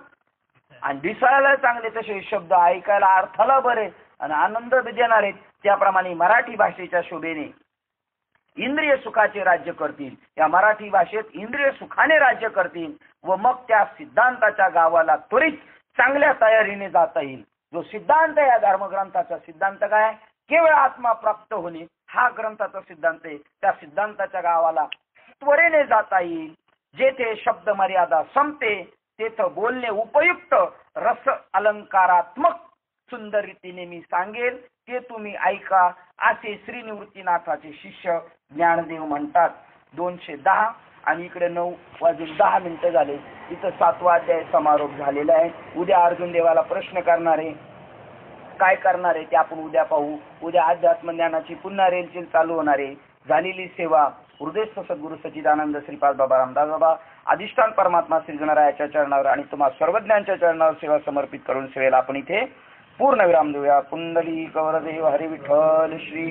A: आणि दिसायला चांगले तसे शब्द, ऐकायला अर्थाला बरे आणि आनंद देणारे. त्याप्रमाणे मराठी भाषेच्या शोभेने इंद्रिय सुखाचे राज्य करतील. या मराठी भाषेत इंद्रिय सुखाने राज्य करतील व मग त्या सिद्धांताच्या गावाला त्वरित चांगल्या तयारीने जाता येईल. जो सिद्धांत या धर्मग्रंथाचा सिद्धांत काय? केवळ आत्मा प्राप्त होणे हा ग्रंथाचा सिद्धांत आहे. त्या सिद्धांताच्या गावाला त्वरेने जाता येईल. जेथे शब्द मर्यादा संपते तेथे बोलणे उपयुक्त रस अलंकारात्मक सुंदर रीतीने मी सांगेल ते तुम्ही ऐका, असे श्री निवृत्तीनाथाचे शिष्य ज्ञानदेव म्हणतात. 210 आणि इकडे 9:10 झाले. इथं 7वा अध्याय समारोप झालेला आहे. उद्या अर्जुन देवाला प्रश्न करणारे काय करणारे ते आपण उद्या पाहू. उद्या अध्यात्म ज्ञानाची पुन्हा रेलचेल चालू होणार आहे. झालेली सेवा हृदयस्थ सद्गुरु सच्चिदानंद श्रीपाद बाबा रामदास बाबा अधिष्ठान परमात्मा श्री गणरायाच्या चरणावर आणि तुम्हा सर्वज्ञांच्या चरणावर सेवा समर्पित करून सेवेला आपण इथे पूर्ण विराम देऊया. पुंडलिक वरदेव हरी विठ्ठल श्री